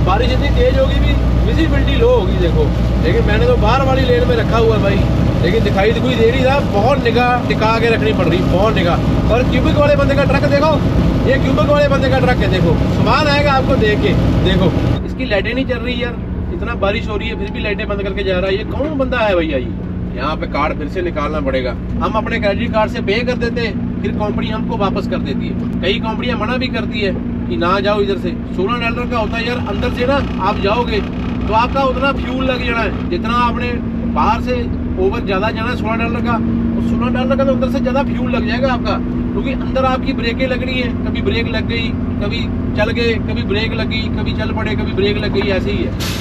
बारिश इतनी तेज होगी भी विजिबिलिटी लो होगी देखो, लेकिन मैंने तो बाहर वाली लेन में रखा हुआ है भाई, लेकिन दिखाई कोई दे नहीं था। बहुत निगाह टिका के रखनी पड़ रही, बहुत निगाह। और क्यूबिक वाले बंदे का ट्रक देखो, ये क्यूबिक वाले बंदे का ट्रक है देखो, सामान आएगा आपको देख के। देखो इसकी लाइटें नहीं चल रही यार, इतना बारिश हो रही है फिर भी लाइटें बंद करके जा रहा है। ये कौन बंदा है भैया? ये यहाँ पे कार्ड फिर से निकालना पड़ेगा। हम अपने क्रेडिट कार्ड से पे कर देते हैं, फिर कंपनी हमको वापस कर देती है। कई कंपनियां मना भी करती है कि ना जाओ इधर से। $16 का होता है यार। अंदर से ना आप जाओगे तो आपका उतना फ्यूल लग जाना है जितना आपने बाहर से ओवर ज्यादा जाना है $16 का, तो $16 का तो अंदर से ज्यादा फ्यूल लग जाएगा आपका, क्योंकि अंदर आपकी ब्रेकें लगनी है। कभी ब्रेक लग गई, कभी चल गए, कभी ब्रेक लगी, कभी चल पड़े, कभी ब्रेक लग गई, ऐसे ही है।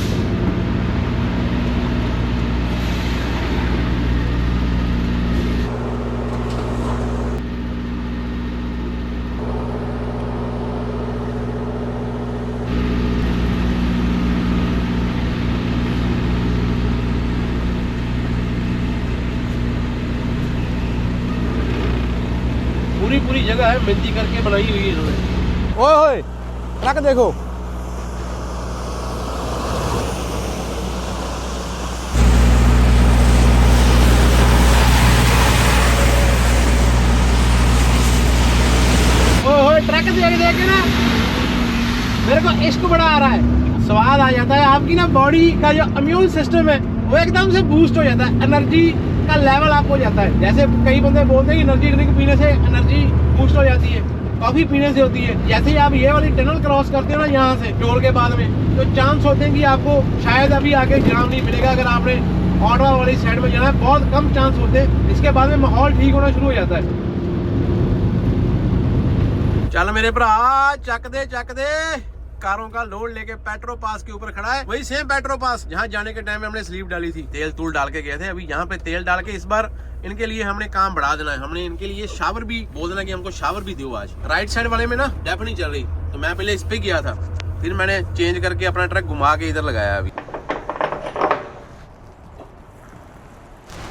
पूरी जगह है मिट्टी करके बनाई हुई है इन्होंने। ओए होए ट्रक देखो, ओए होए ट्रक देख के ना मेरे को इश्क बड़ा आ रहा है। स्वाद आ जाता है। आपकी ना बॉडी का जो इम्यून सिस्टम है वो एकदम से बूस्ट हो जाता है, एनर्जी का लेवल अप हो जाता है। जैसे कई बंदे बोलते हैं कि एनर्जी ड्रिंक पीने से एनर्जी बूस्ट हो जाती है, कॉफी पीने से होती है। जैसे ही आप ये वाली टनल क्रॉस करते हो ना यहाँ से टोल के बाद में, तो चांस होते हैं कि आपको शायद अभी आगे जाम नहीं मिलेगा। अगर आपने ऑटो वाली साइड में जाना है, बहुत कम चांस होते हैं। इसके बाद में माहौल ठीक होना शुरू हो जाता है। चल मेरे भरा चक दे कारों का लोड लेके पेट्रो पास के ऊपर खड़ा है। वही सेम पेट्रो पास जहाँ जाने के टाइम में हमने स्लीप डाली थी, तेल तूल डाल के गए थे। अभी यहाँ पे तेल डाल के इस बार इनके लिए हमने काम बढ़ा देना है। हमने इनके लिए शावर भी बोल देना कि हमको शावर भी दो आज। राइट साइड वाले में ना डेफ नहीं चल रही, तो मैं पहले इस पे गया था, फिर मैंने चेंज करके अपना ट्रक घुमा के इधर लगाया। अभी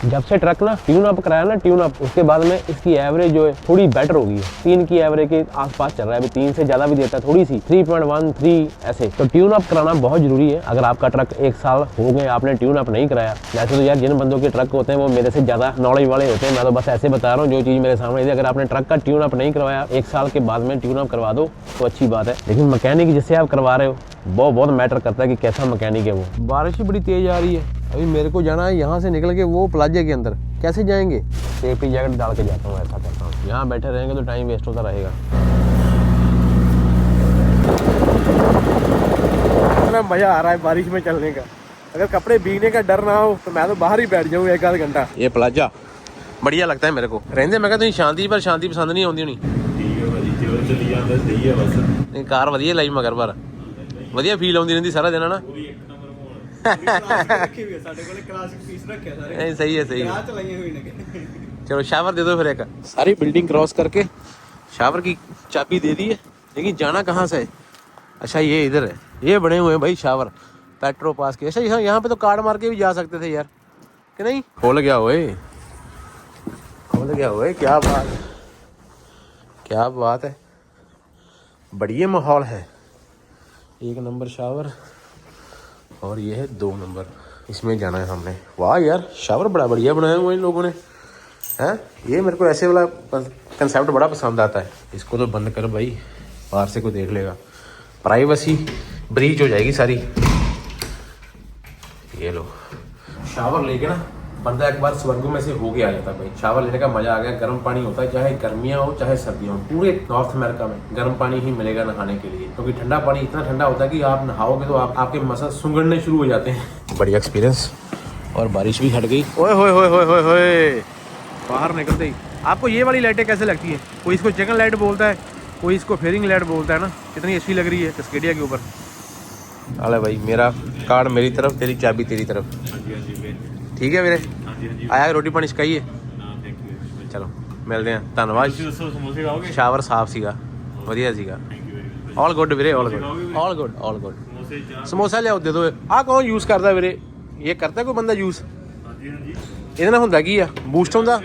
जब से ट्रक ना ट्यून अप कराया ना, ट्यून अप, उसके बाद में इसकी एवरेज जो है थोड़ी बेटर हो गई है। 3 की एवरेज के आसपास चल रहा है, अभी 3 से ज्यादा भी देता है थोड़ी सी, 3.13 ऐसे। तो ट्यून अप कराना बहुत जरूरी है। अगर आपका ट्रक 1 साल हो गए आपने ट्यून अप नहीं कराया, वैसे तो यार जिन बंदों के ट्रक होते हैं वो मेरे से ज्यादा नॉलेज वाले होते हैं, मैं तो बस ऐसे बता रहा हूँ जो चीज मेरे सामने है। अगर आपने ट्रक का ट्यून अप नहीं करवाया 1 साल के बाद में ट्यून अप करवा दो तो अच्छी बात है, लेकिन मैकेनिक जिससे आप करवा रहे हो वो बहुत मैटर करता है कि कैसा मैकेनिक है वो। बारिश ही बड़ी तेज आ रही है, अभी मेरे को जाना है यहाँ से निकल के वो प्लाजे के अंदर, कैसे जाएंगे? सेफ्टी जैकेट डाल के जाता हूँ, ऐसा करता हूँ। यहाँ बैठे रहेंगे तो टाइम वेस्ट होता रहेगा। इतना मजा आ रहा है बारिश में चलने का, अगर कपड़े भीगने का डर ना हो तो मैं तो बाहर ही बैठ जाऊँ 1 आध घंटा। ये प्लाजा बढ़िया लगता है मेरे को। रहने मैं कहता शांति, पर शांति पसंद नहीं आती होनी। नहीं कार वधिया लाई मगर पर वधिया फील आती रहती सारा दिन है ना। नहीं सही है, सही है। चलो शावर दे दो फिर एक। सारी बिल्डिंग क्रॉस करके शावर की चाबी दे दी है, लेकिन जाना कहाँ से है? अच्छा ये इधर है, ये बने हुए हैं भाई शावर पेट्रो पास के। अच्छा यहाँ पे तो कार्ड मार के भी जा सकते थे यार, कि नहीं? खोल गया हुए, खोल गया हुए, क्या बात है, क्या बात है, बढ़िया माहौल है। 1 नंबर शावर और ये है 2 नंबर, इसमें जाना है हमने। वाह यार शावर बड़ा बढ़िया बनाया हुआ इन लोगों ने, हैं? ये मेरे को ऐसे वाला कंसेप्ट बड़ा पसंद आता है। इसको तो बंद कर भाई, बाहर से कोई देख लेगा, प्राइवेसी ब्रीच हो जाएगी सारी। ये लो शावर लेके ना बंदा एक बार स्वर्ग में से होके आ जाता है भाई। शावर लेने का मजा आ गया। गर्म पानी होता है, चाहे गर्मियाँ हो चाहे सर्दियाँ हो, पूरे नॉर्थ अमेरिका में गर्म पानी ही मिलेगा नहाने के लिए, क्योंकि ठंडा पानी इतना ठंडा होता है कि आप नहाओगे तो आपके मसल सुंगड़ने शुरू हो जाते हैं। बढ़िया एक्सपीरियंस। और बारिश भी हट गई। ओए होए होए होए होए होए, बाहर निकलते ही आपको ये वाली लाइटें कैसे लगती हैं? कोई इसको चिकन लाइट बोलता है, कोई इसको फेरिंग लाइट बोलता है ना। कितनी अच्छी लग रही है कैस्केडिया के ऊपर। अरे भाई मेरा कार्ड मेरी तरफ, तेरी चाबी तेरी तरफ। ठीक है ਵੀਰੇ, ਆਇਆ ਰੋਟੀ ਪਾਣੀ ਛਕਾਈਏ। ਚਲੋ ਮਿਲਦੇ ਹਾਂ, ਧੰਨਵਾਦ। ਸ਼ਾਵਰ ਸਾਫ ਸੀਗਾ, ਵਧੀਆ ਸੀਗਾ। ਆਲ ਗੁੱਡ ਵੀਰੇ, all good, all good, all good. Samosa ਲਿਆਓ ਦੇ ਦਿਓ। ਆਹ ਕੌਣ ਯੂਜ਼ ਕਰਦਾ ਵੀਰੇ? ਇਹ ਕਰਦਾ ਕੋਈ ਬੰਦਾ ਯੂਜ਼? ਇਹਦੇ ਨਾਲ ਹੁੰਦਾ ਕੀ ਆ? ਬੂਸਟ ਹੁੰਦਾ?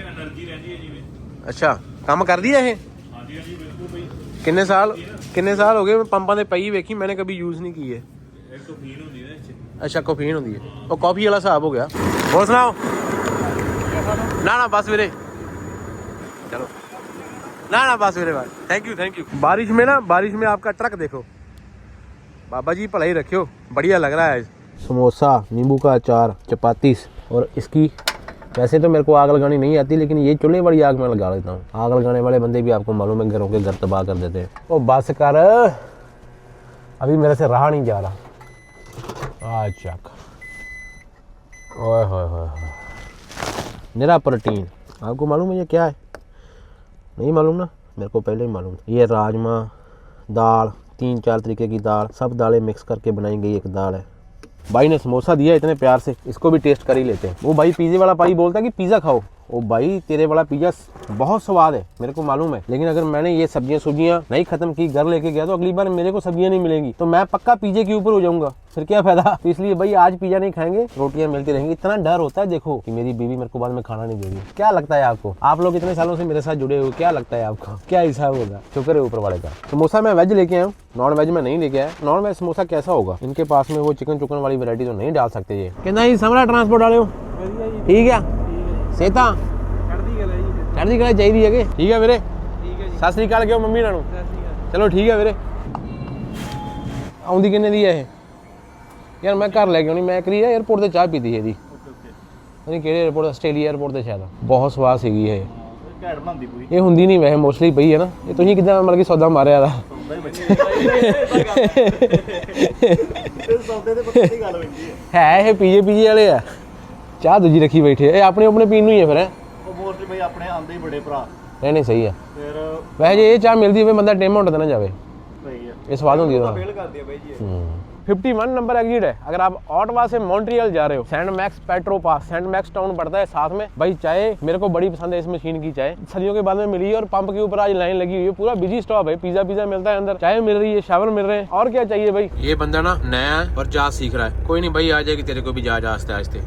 ਅੱਛਾ ਕੰਮ ਕਰਦੀ ਆ ਇਹ? ਕਿੰਨੇ ਸਾਲ ਹੋ ਗਏ ਪੰਪਾਂ ਤੇ ਪਈ ਵੇਖੀ, ਮੈਨੇ ਕभी यूज़ नहीं की है। अच्छा कॉफीन होती है, वो कॉफी वाला हिसाब हो गया। और सुनाओ? ना बस वीरे, चलो ना बस वीरे, बस। Thank you. बारिश में आपका ट्रक देखो, बाबा जी भला ही रखियो, बढ़िया लग रहा है। समोसा, नींबू का अचार, चपातीस। और इसकी वैसे तो मेरे को आग लगानी नहीं आती, लेकिन ये चूल्हे वाली आग में लगा लेता हूँ। आग लगाने वाले बंदे भी आपको मालूम है घरों के घर तबाह कर देते हैं। ओ बस कर, अभी मेरे से रहा नहीं जा रहा। अच्छा ओए होए मेरा प्रोटीन आपको मालूम है ये क्या है? नहीं मालूम ना? मेरे को पहले ही मालूम। ये राजमा दाल, 3-4 तरीके की दाल, सब दालें मिक्स करके बनाई गई एक दाल है। भाई ने समोसा दिया इतने प्यार से, इसको भी टेस्ट कर ही लेते हैं। वो भाई पिज़्ज़े वाला भाई बोलता है कि पिज़्ज़ा खाओ। ओ भाई तेरे वाला पिज़्ज़ा बहुत स्वाद है, मेरे को मालूम है, लेकिन अगर मैंने ये सब्जियां नहीं खत्म की, घर लेके गया तो अगली बार मेरे को सब्जियां नहीं मिलेंगी, तो मैं पक्का पिज़्ज़े के ऊपर हो जाऊंगा, फिर क्या फायदा। तो इसलिए भाई आज पिज़्ज़ा नहीं खाएंगे, रोटियां मिलती रहेंगी। इतना डर होता है देखो कि मेरी बीवी मेरे को बाद में खाना नहीं देगी। क्या लगता है आपको? आप लोग इतने सालों से मेरे साथ जुड़े हुए, क्या लगता है आपको क्या हिसाब होगा? शुक्र है ऊपर वाले का। समोसा मैं वेज लेके आया हूँ, नॉन वेज में नहीं लेके आया। नॉन वेज समोसा कैसा होगा? इनके पास में वो चिकन चुकन वाली वैरायटी तो नहीं डाल सकते। ये कहना ही समरा ट्रांसपोर्ट वाले हो, ठीक है सेता चढ़दी गला चाहिए है। ठीक है वीरे, सत श्री अकाल कहो मम्मी नानू। चलो ठीक है वीरे। आउंदी किन्ने दी है यार? मैं घर लैके आनी, मैं करी एयरपोर्ट से चाह पीती है जी, नहीं कि एयरपोर्ट, आस्ट्रेलिया एयरपोर्ट से शायद। बहुत स्वाद सी है ये, होंगी नहीं वैसे मोस्टली पई है ना। ये तुम किदा मतलब कि सौदा मारिया था? है पीजे वाले आ, चाह दूजी रखी बैठे अपने अपने पीन ही है फिर। मोस्टली भाई अपने आंदे ही बड़े भरा। नहीं सही है फिर वैसे ये चाह मिलती है बंदा टेम होता ना जावे, सही है, ये स्वाद होंगी है। 51 नंबर एग्जिट है। अगर आप ऑटवा से मॉन्ट्रियल जा रहे हो, सेंट मैक्स पेट्रो पास, सेंट मैक्स टाउन पड़ता है साथ में। भाई चाय मेरे को बड़ी पसंद है इस मशीन की, चाय सदियों के बाद में मिली है और पंप के ऊपर आज लाइन लगी हुई है, पूरा बिजी स्टॉप है। पिज्जा मिलता है अंदर, चाय मिल रही है, शावर मिल रहे हैं, और क्या चाहिए भाई। ये बंदा ना नया है और जहाज सीख रहा है, कोई नहीं भाई आ जाएगी तेरे को भी जहाज आस्ते आस्ते।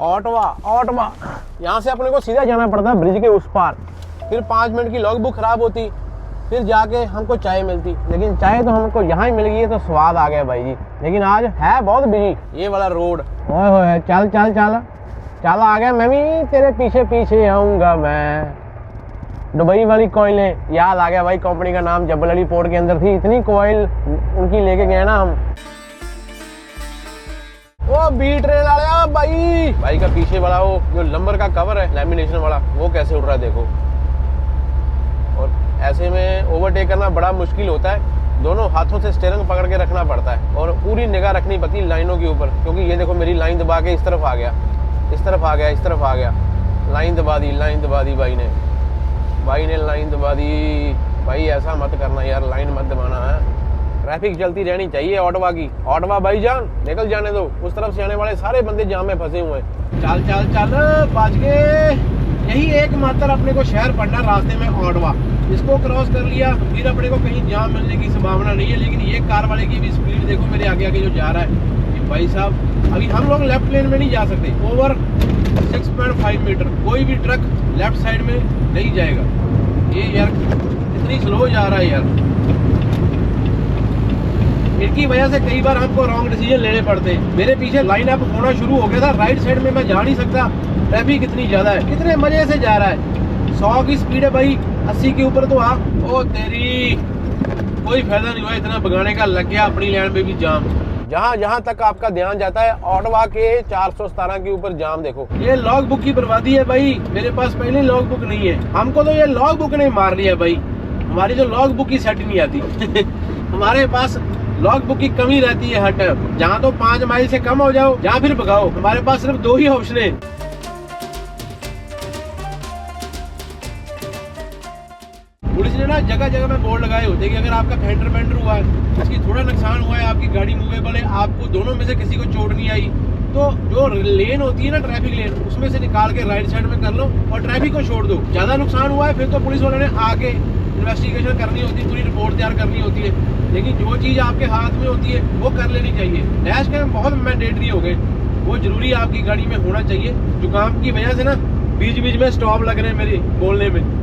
ऑटवा ऑटवा, यहाँ से अपने को सीधा जाना पड़ता है ब्रिज के उस पार, फिर 5 मिनट की लॉग बुक खराब होती, फिर जाके हमको चाय मिलती। लेकिन चाय तो हमको यहाँ ही मिल गई है तो स्वाद आ गया भाई जी। लेकिन आज है बहुत बिजी ये वाला रोड। ओए होए, चल चल चल चल, आ गया मैं भी तेरे पीछे पीछे आऊँगा मैं। दुबई वाली कोयलें याद आ गया भाई, कंपनी का नाम जबल अली पोर्ट के अंदर थी, इतनी कोयल उनकी लेके गए ना हम। वो बी ट्रेन वाला भाई का पीछे वाला वो जो नंबर का कवर है लैमिनेशन वाला, वो कैसे उड़ रहा है देखो। और ऐसे में ओवरटेक करना बड़ा मुश्किल होता है, दोनों हाथों से स्टीयरिंग पकड़ के रखना पड़ता है और पूरी निगाह रखनी पड़ती लाइनों के ऊपर, क्योंकि ये देखो मेरी लाइन दबा के इस तरफ आ गया, इस तरफ आ गया, इस तरफ आ गया, लाइन दबा दी भाई ने लाइन दबा दी। भाई ऐसा मत करना यार, लाइन मत दबाना है, ट्रैफिक चलती रहनी चाहिए ऑटवा की। ऑटवा भाईजान निकल जाने दो, उस तरफ से आने वाले सारे बंदे जाम में फंसे हुए हैं। चल चल चल बच गए, यही एकमात्र अपने को शहर पड़ना रास्ते में ऑटवा, इसको क्रॉस कर लिया फिर अपने को कहीं जाम मिलने की संभावना नहीं है। लेकिन ये कार वाले की भी स्पीड देखो, मेरे आगे आगे जो जा रहा है कि भाई साहब, अभी हम लोग लेफ्ट लेन में नहीं जा सकते, ओवर 6.5 मीटर कोई भी ट्रक लेफ्ट साइड में नहीं जाएगा। ये यार इतनी स्लो जा रहा है यार, इनकी वजह से कई बार हमको रॉन्ग डिसीजन लेने पड़ते हैं। मेरे पीछे लाइन अप होना शुरू हो गया था, राइट साइड में मैं जा नहीं सकता, ट्रैफिक इतनी ज्यादा है, कितने मजे से जा रहा है। 100 की स्पीड है भाई, 80 के ऊपर तो आ। ओ तेरी, कोई फायदा नहीं हुआ इतना भगाने का, लग गया अपनी लाइन में भी जाम। जहाँ जहाँ तक आपका ध्यान जाता है ऑटवा के 417 के ऊपर जाम देखो। ये लॉग बुक की बर्बादी है भाई, मेरे पास पहले लॉग बुक नहीं है, हमको तो ये लॉग बुक ने मार लिया भाई। हमारी जो लॉग बुक की सेट नहीं आती हमारे पास लॉग बुक की कमी रहती है हर टाइम, जहाँ तो 5 माइल से कम हो जाओ या फिर भगाओ, हमारे पास सिर्फ 2 ही ऑप्शन है। पुलिस ने ना जगह जगह में बोर्ड लगाए होते हैं कि अगर आपका फेंडर बेंडर हुआ है, इसकी थोड़ा नुकसान हुआ है, आपकी गाड़ी मूवेबल है, आपको दोनों में से किसी को चोट नहीं आई, तो जो लेन होती है ना ट्रैफिक लेन, उसमें से निकाल के राइट साइड में कर लो और ट्रैफिक को छोड़ दो। ज्यादा नुकसान हुआ है फिर तो पुलिस वालों ने आके इन्वेस्टिगेशन करनी होती है, पूरी रिपोर्ट तैयार करनी होती है। लेकिन जो चीज आपके हाथ में होती है वो कर लेनी चाहिए। डैश कैम बहुत मैंडेटरी हो गए, वो जरूरी आपकी गाड़ी में होना चाहिए। जुकाम की वजह से ना बीच बीच में स्टॉप लग रहे हैं मेरे बोलने में।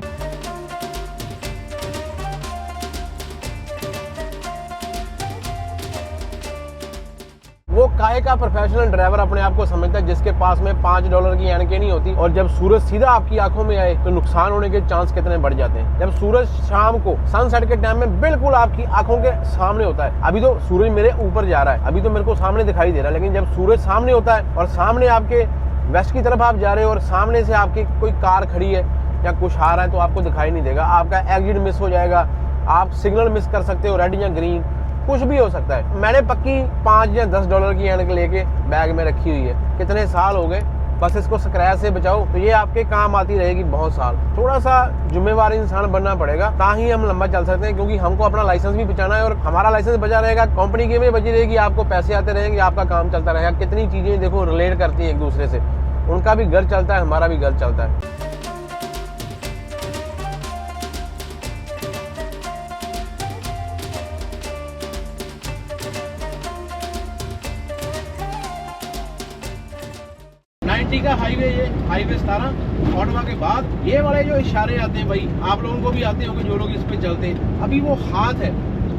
वो काहे का प्रोफेशनल ड्राइवर अपने आप को समझता है जिसके पास में $5 की ऐनकें नहीं होती, और जब सूरज सीधा आपकी आंखों में आए तो नुकसान होने के चांस कितने बढ़ जाते हैं। जब सूरज शाम को सनसेट के टाइम में बिल्कुल आपकी आंखों के सामने होता है, अभी तो सूरज मेरे ऊपर जा रहा है, अभी तो मेरे को सामने दिखाई दे रहा है, लेकिन जब सूरज सामने होता है और सामने आपके वेस्ट की तरफ आप जा रहे हो और सामने से आपकी कोई कार खड़ी है या कुछ आ रहा है तो आपको दिखाई नहीं देगा, आपका एग्जिट मिस हो जाएगा, आप सिग्नल मिस कर सकते हो, रेड या ग्रीन कुछ भी हो सकता है। मैंने पक्की $5 या $10 की ऐनक लेके बैग में रखी हुई है, कितने साल हो गए, बस इसको स्क्रैच से बचाओ तो ये आपके काम आती रहेगी बहुत साल। थोड़ा सा जिम्मेवार इंसान बनना पड़ेगा ताकि हम लंबा चल सकते हैं, क्योंकि हमको अपना लाइसेंस भी बचाना है और हमारा लाइसेंस बचा रहेगा, कंपनी की भी बची रहेगी, आपको पैसे आते रहेंगे, आपका काम चलता रहेगा। कितनी चीजें देखो रिलेट करती हैं एक दूसरे से, उनका भी घर चलता है, हमारा भी घर चलता है। का हाईवे, ये हाईवे 17 ऑटवा के बाद ये वाले जो इशारे आते हैं भाई, आप लोगों को भी आते होंगे जो लोग इस पे चलते हैं। अभी वो हाथ है,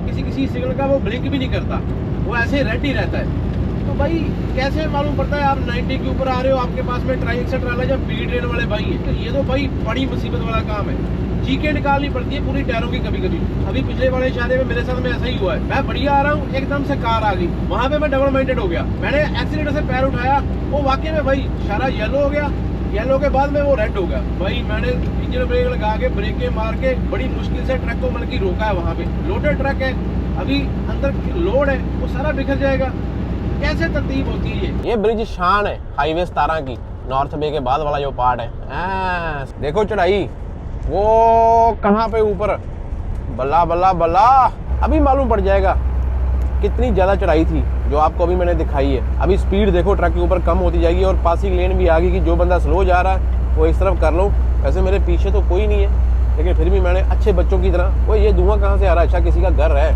किसी किसी सिग्नल का वो ब्लिंक भी नहीं करता, वो ऐसे रेड ही रहता है। तो भाई कैसे मालूम पड़ता है आप 90 के ऊपर आ रहे हो, आपके पास में ट्राई एक्सेट्रा वाला जब बी ट्रेन वाले भाई है, तो ये तो भाई बड़ी मुसीबत वाला काम है। चीखें निकालनी पड़ती है पूरी टायरों की कभी कभी। अभी पिछले वाले इशारे में मेरे साथ में ऐसा ही हुआ है, मैं बढ़िया आ रहा हूँ, एकदम से कार आ गई, वहाँ पे मैं डबल माइंडेड हो गया, मैंने एक्सीलेटर से पैर उठाया, वो वाकई में भाई इशारा येलो हो गया, येलो के बाद में वो रेड हो गया। भाई मैंने इंजन ब्रेक लगा के ब्रेकें मार के बड़ी मुश्किल से ट्रक को मतलब की रोका है, वहाँ पे लोडेड ट्रक है, अभी अंदर लोड है, वो सारा बिखर जाएगा। कैसे तरतीब होती है ये ब्रिज शान है हाईवे 17 की, नॉर्थ बे के बाद वाला जो पार्ट है। देखो चढ़ाई वो कहाँ पे ऊपर, बल्ला बल्ला बल्ला, अभी मालूम पड़ जाएगा कितनी ज़्यादा चढ़ाई थी जो आपको अभी मैंने दिखाई है। अभी स्पीड देखो ट्रक के ऊपर कम होती जाएगी और पासिंग लेन भी आ गई कि जो बंदा स्लो जा रहा है वो इस तरफ कर लो। वैसे मेरे पीछे तो कोई नहीं है, लेकिन फिर भी मैंने अच्छे बच्चों की तरह, वो ये धुआं कहाँ से आ रहा है, अच्छा किसी का घर है,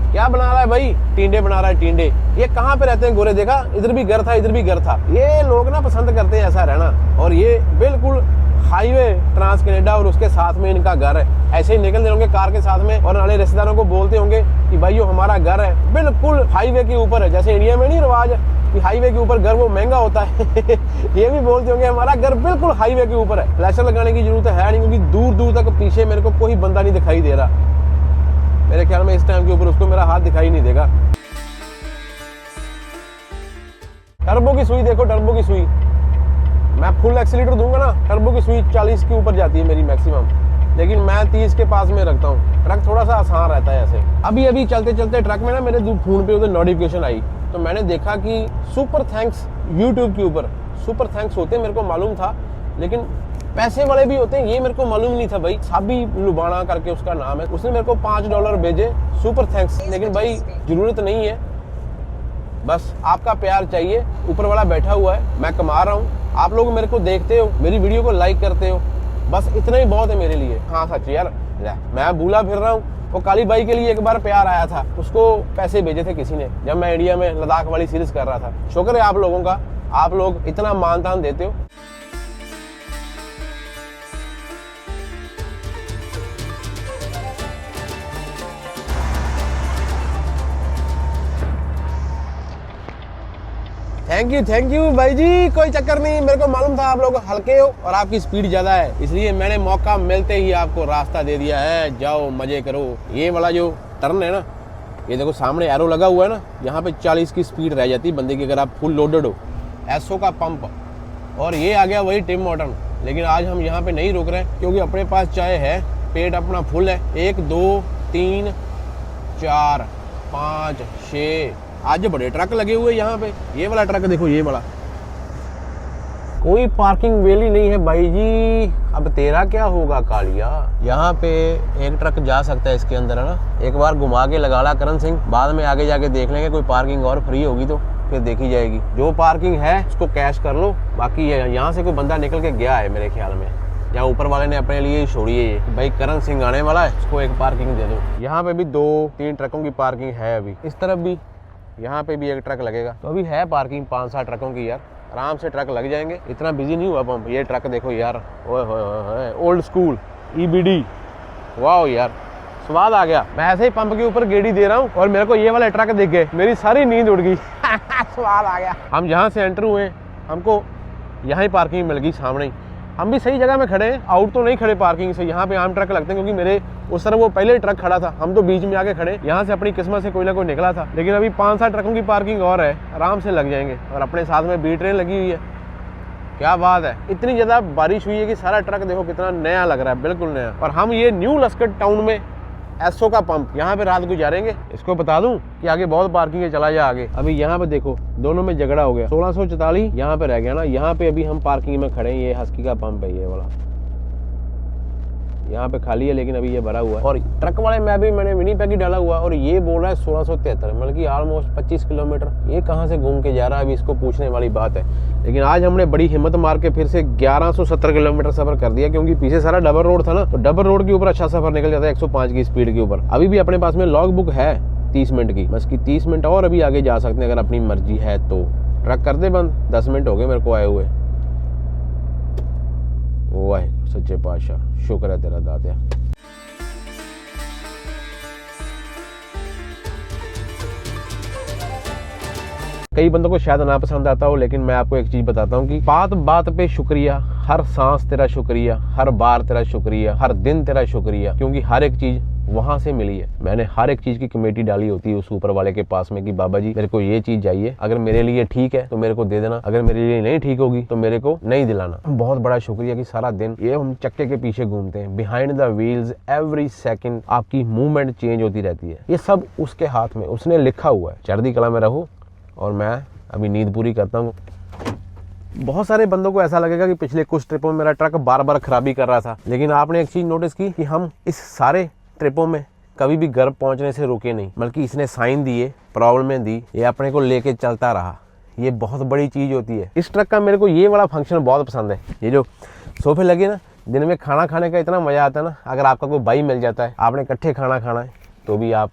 क्या बना रहा है भाई? टींडे बना रहा है, टींडे। ये कहाँ पे रहते हैं गोरे? देखा, इधर भी घर था, इधर भी घर था। ये लोग ना पसंद करते हैं ऐसा रहना। और ये बिल्कुल हाईवे ट्रांस कनाडा और उसके साथ में इनका घर है। ऐसे ही निकलते होंगे कार के साथ में और नाले रिश्तेदारों को बोलते होंगे कि भाई हमारा घर है बिल्कुल हाईवे के ऊपर है। जैसे इंडिया में नहीं रिवाज है कि हाईवे के ऊपर घर वो महंगा होता है ये भी बोलते होंगे हमारा घर बिल्कुल हाईवे के ऊपर है। फ्लैशर लगाने की जरूरत है नहीं, क्योंकि दूर दूर तक पीछे मेरे को कोई बंदा नहीं दिखाई दे रहा। मेरे ख्याल में इस टाइम के ऊपर उसको मेरा हाथ दिखाई नहीं देगा। टर्बो की सुई देखो, टर्बो की सुई। मैं फुल एक्सीलेटर दूंगा ना, टर्बो की सुई 40 के ऊपर जाती है मेरी मैक्सिमम, लेकिन मैं 30 के पास में रखता हूँ। ट्रक थोड़ा सा आसान रहता है ऐसे। अभी अभी चलते चलते ट्रक में ना मेरे फोन पे उधर नोटिफिकेशन आई, तो मैंने देखा कि सुपर थैंक्स यूट्यूब के ऊपर सुपर थैंक्स होते हैं, मेरे को मालूम था, लेकिन पैसे वाले भी होते हैं ये मेरे को मालूम नहीं था भाई। साबी लुबाना करके उसका नाम है, उसने मेरे को $5 भेजे सुपर थैंक्स। लेकिन भाई जरूरत नहीं है, बस आपका प्यार चाहिए। ऊपर वाला बैठा हुआ है, मैं कमा रहा हूँ, आप लोग मेरे को देखते हो, मेरी वीडियो को लाइक करते हो, बस इतना ही बहुत है मेरे लिए। हाँ सच यार, मैं भूला फिर रहा हूँ। वो काली बाई के लिए एक बार प्यार आया था, उसको पैसे भेजे थे किसी ने जब मैं इंडिया में लद्दाख वाली सीरीज कर रहा था। शुक्र है आप लोगों का, आप लोग इतना मान तान देते हो। थैंक यू भाई जी, कोई चक्कर नहीं। मेरे को मालूम था आप लोग हल्के हो और आपकी स्पीड ज्यादा है, इसलिए मैंने मौका मिलते ही आपको रास्ता दे दिया है। जाओ मजे करो। ये वाला जो टर्न है ना, ये देखो सामने एरो लगा हुआ है ना, यहाँ पे 40 की स्पीड रह जाती है बंदे की अगर आप फुल लोडेड हो। एसओ का पंप, और ये आ गया वही टिम मॉर्टन। लेकिन आज हम यहाँ पे नहीं रुक रहे क्योंकि अपने पास चाय है, पेट अपना फुल है। 1 2 3 4 5 6 आज बड़े ट्रक लगे हुए यहाँ पे। ये वाला ट्रक देखो, ये वाला, कोई पार्किंग वैली नहीं है भाई जी। अब तेरा क्या होगा कालिया? यहाँ पे एक ट्रक जा सकता है इसके अंदर, है ना। एक बार घुमा के लगा ला करण सिंह, बाद में आगे जाके देख लेंगे कोई पार्किंग और फ्री होगी तो फिर देखी जाएगी। जो पार्किंग है उसको कैश कर लो। बाकी यहाँ से कोई बंदा निकल के गया है मेरे ख्याल में, या ऊपर वाले ने अपने लिए छोड़ी है ये, भाई करण सिंह आने वाला है, उसको एक पार्किंग दे दो। यहाँ पे भी 2-3 ट्रकों की पार्किंग है अभी। इस तरफ भी, यहाँ पे भी एक ट्रक लगेगा, तो अभी है पार्किंग 5-7 ट्रकों की यार। आराम से ट्रक लग जाएंगे, इतना बिजी नहीं हुआ पंप। ये ट्रक देखो यार, ओए होए, ओल्ड स्कूल ईबीडी, वाह यार स्वाद आ गया। मैं ऐसे ही पंप के ऊपर गेड़ी दे रहा हूँ और मेरे को ये वाले ट्रक दिख गए, मेरी सारी नींद उड़ गई स्वाद आ गया। हम जहाँ से एंटर हुए हमको यहाँ ही पार्किंग मिल गई सामने ही। हम भी सही जगह में खड़े हैं, आउट तो नहीं खड़े पार्किंग से। यहाँ पे आम ट्रक लगते हैं क्योंकि मेरे उस तरफ वो पहले ट्रक खड़ा था, हम तो बीच में आके खड़े। यहाँ से अपनी किस्मत से कोई ना कोई निकला था। लेकिन अभी 5-7 ट्रकों की पार्किंग और है, आराम से लग जाएंगे। और अपने साथ में बी ट्रेन लगी हुई है, क्या बात है। इतनी ज़्यादा बारिश हुई है कि सारा ट्रक देखो कितना नया लग रहा है, बिल्कुल नया। और हम ये न्यू लस्कट टाउन में एसओ का पंप, यहाँ पे रात गुजारेंगे। इसको बता दूं कि आगे बहुत पार्किंग है, चला जा आगे। अभी यहाँ पे देखो दोनों में झगड़ा हो गया, 1644 यहाँ पे रह गया ना। यहाँ पे अभी हम पार्किंग में खड़े हैं, ये हस्की का पंप है ये वाला, यहाँ पे खाली है लेकिन अभी ये भरा हुआ है। और ट्रक वाले में भी मैंने विनीपेग ही डाला हुआ, और ये बोल रहा है 1673, मतलब कि ऑलमोस्ट 25 किलोमीटर। ये कहाँ से घूम के जा रहा है, अभी इसको पूछने वाली बात है। लेकिन आज हमने बड़ी हिम्मत मार के फिर से 1170 किलोमीटर सफर कर दिया, क्योंकि पीछे सारा डबल रोड था ना, तो डबल रोड के ऊपर अच्छा सफर निकल जाता है 105 की स्पीड के ऊपर। अभी भी अपने पास में लॉग बुक है 30 मिनट की, बस की 30 मिनट और अभी आगे जा सकते हैं अगर अपनी मर्जी है तो। ट्रक कर दे बंद, 10 मिनट हो गए मेरे को आए हुए। वाह सच्चे पातशाह, शुक्र है तेरा दातिया। कई बंदों को शायद ना पसंद आता हो, लेकिन मैं आपको एक चीज बताता हूँ कि बात बात पे शुक्रिया, हर सांस तेरा शुक्रिया, हर बार तेरा शुक्रिया, हर दिन तेरा शुक्रिया, क्योंकि हर एक चीज वहां से मिली है। मैंने हर एक चीज की कमेटी डाली होती है उस ऊपर वाले के पास में कि बाबा जी मेरे को ये चीज चाहिए, अगर मेरे लिए ठीक है तो मेरे को दे देना, अगर मेरे लिए नहीं ठीक होगी तो मेरे को नहीं दिलाना। बहुत बड़ा शुक्रिया कि सारा दिन ये हम चक्के के पीछे घूमते हैं, behind the wheels every second आपकी मूवमेंट चेंज होती रहती है। ये सब उसके हाथ में, उसने लिखा हुआ है। चढ़ती कला में रहो, और मैं अभी नींद पूरी करता हूँ। बहुत सारे बंदों को ऐसा लगेगा कि पिछले कुछ ट्रिपों में मेरा ट्रक बार बार खराबी कर रहा था, लेकिन आपने एक चीज नोटिस की कि हम इस सारे ट्रिपों में कभी भी घर पहुंचने से रुके नहीं, बल्कि इसने साइन दिए, प्रॉब्लमें दी, ये अपने को लेके चलता रहा। ये बहुत बड़ी चीज होती है। इस ट्रक का मेरे को ये वाला फंक्शन बहुत पसंद है। ये जो सोफे लगे ना, दिन में खाना खाने का इतना मजा आता है ना। अगर आपका कोई भाई मिल जाता है, आपने इकट्ठे खाना खाना है, तो भी आप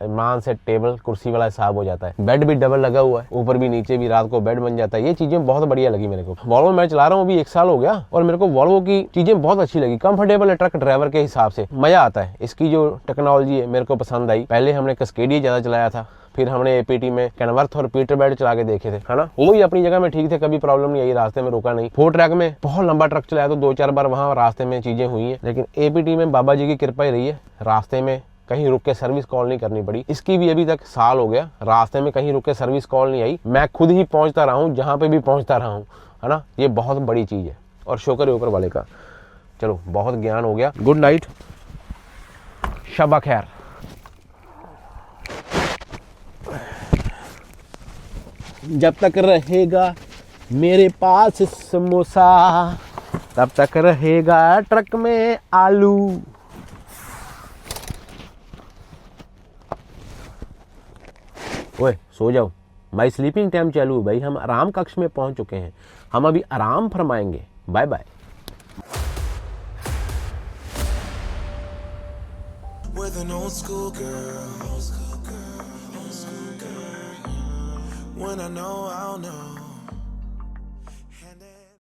मान से टेबल कुर्सी वाला हिसाब हो जाता है। बेड भी डबल लगा हुआ है, ऊपर भी नीचे भी, रात को बेड बन जाता है। ये चीजें बहुत बढ़िया लगी मेरे को। वॉल्वो मैं चला रहा हूँ अभी 1 साल हो गया और मेरे को वॉल्वो की चीजें बहुत अच्छी लगी। कंफर्टेबल है, ट्रक ड्राइवर के हिसाब से मजा आता है। इसकी जो टेक्नोलॉजी है मेरे को पसंद आई। पहले हमने कैस्केडिया ज्यादा चलाया था, फिर हमने एपीटी में कैनवर्थ और पीटरबर्ड चला के देखे थे, है ना। वो भी अपनी जगह में ठीक थे, कभी प्रॉब्लम नहीं आई, रास्ते में रुका नहीं। 4 ट्रैक में बहुत लंबा ट्रक चलाया तो 2-4 बार वहाँ रास्ते में चीजें हुई हैं, लेकिन एपीटी में बाबा जी की कृपा ही रही है, रास्ते में कहीं रुक के सर्विस कॉल नहीं करनी पड़ी। इसकी भी अभी तक साल हो गया, रास्ते में कहीं रुक के सर्विस कॉल नहीं आई। मैं खुद ही पहुंचता रहा हूँ, जहाँ पे भी पहुंचता रहा हूँ, है ना। ये बहुत बड़ी चीज है और शुक्र है ऊपर वाले का। चलो बहुत ज्ञान हो गया। गुड नाइट, शबा खैर। जब तक रहेगा मेरे पास समोसा, तब तक रहेगा ट्रक में आलू। ओए सो जाओ, भाई स्लीपिंग टाइम चालू है भाई। हम आराम कक्ष में पहुंच चुके हैं, हम अभी आराम फरमाएंगे। Bye bye. With an old school girl. When I know, I'll know.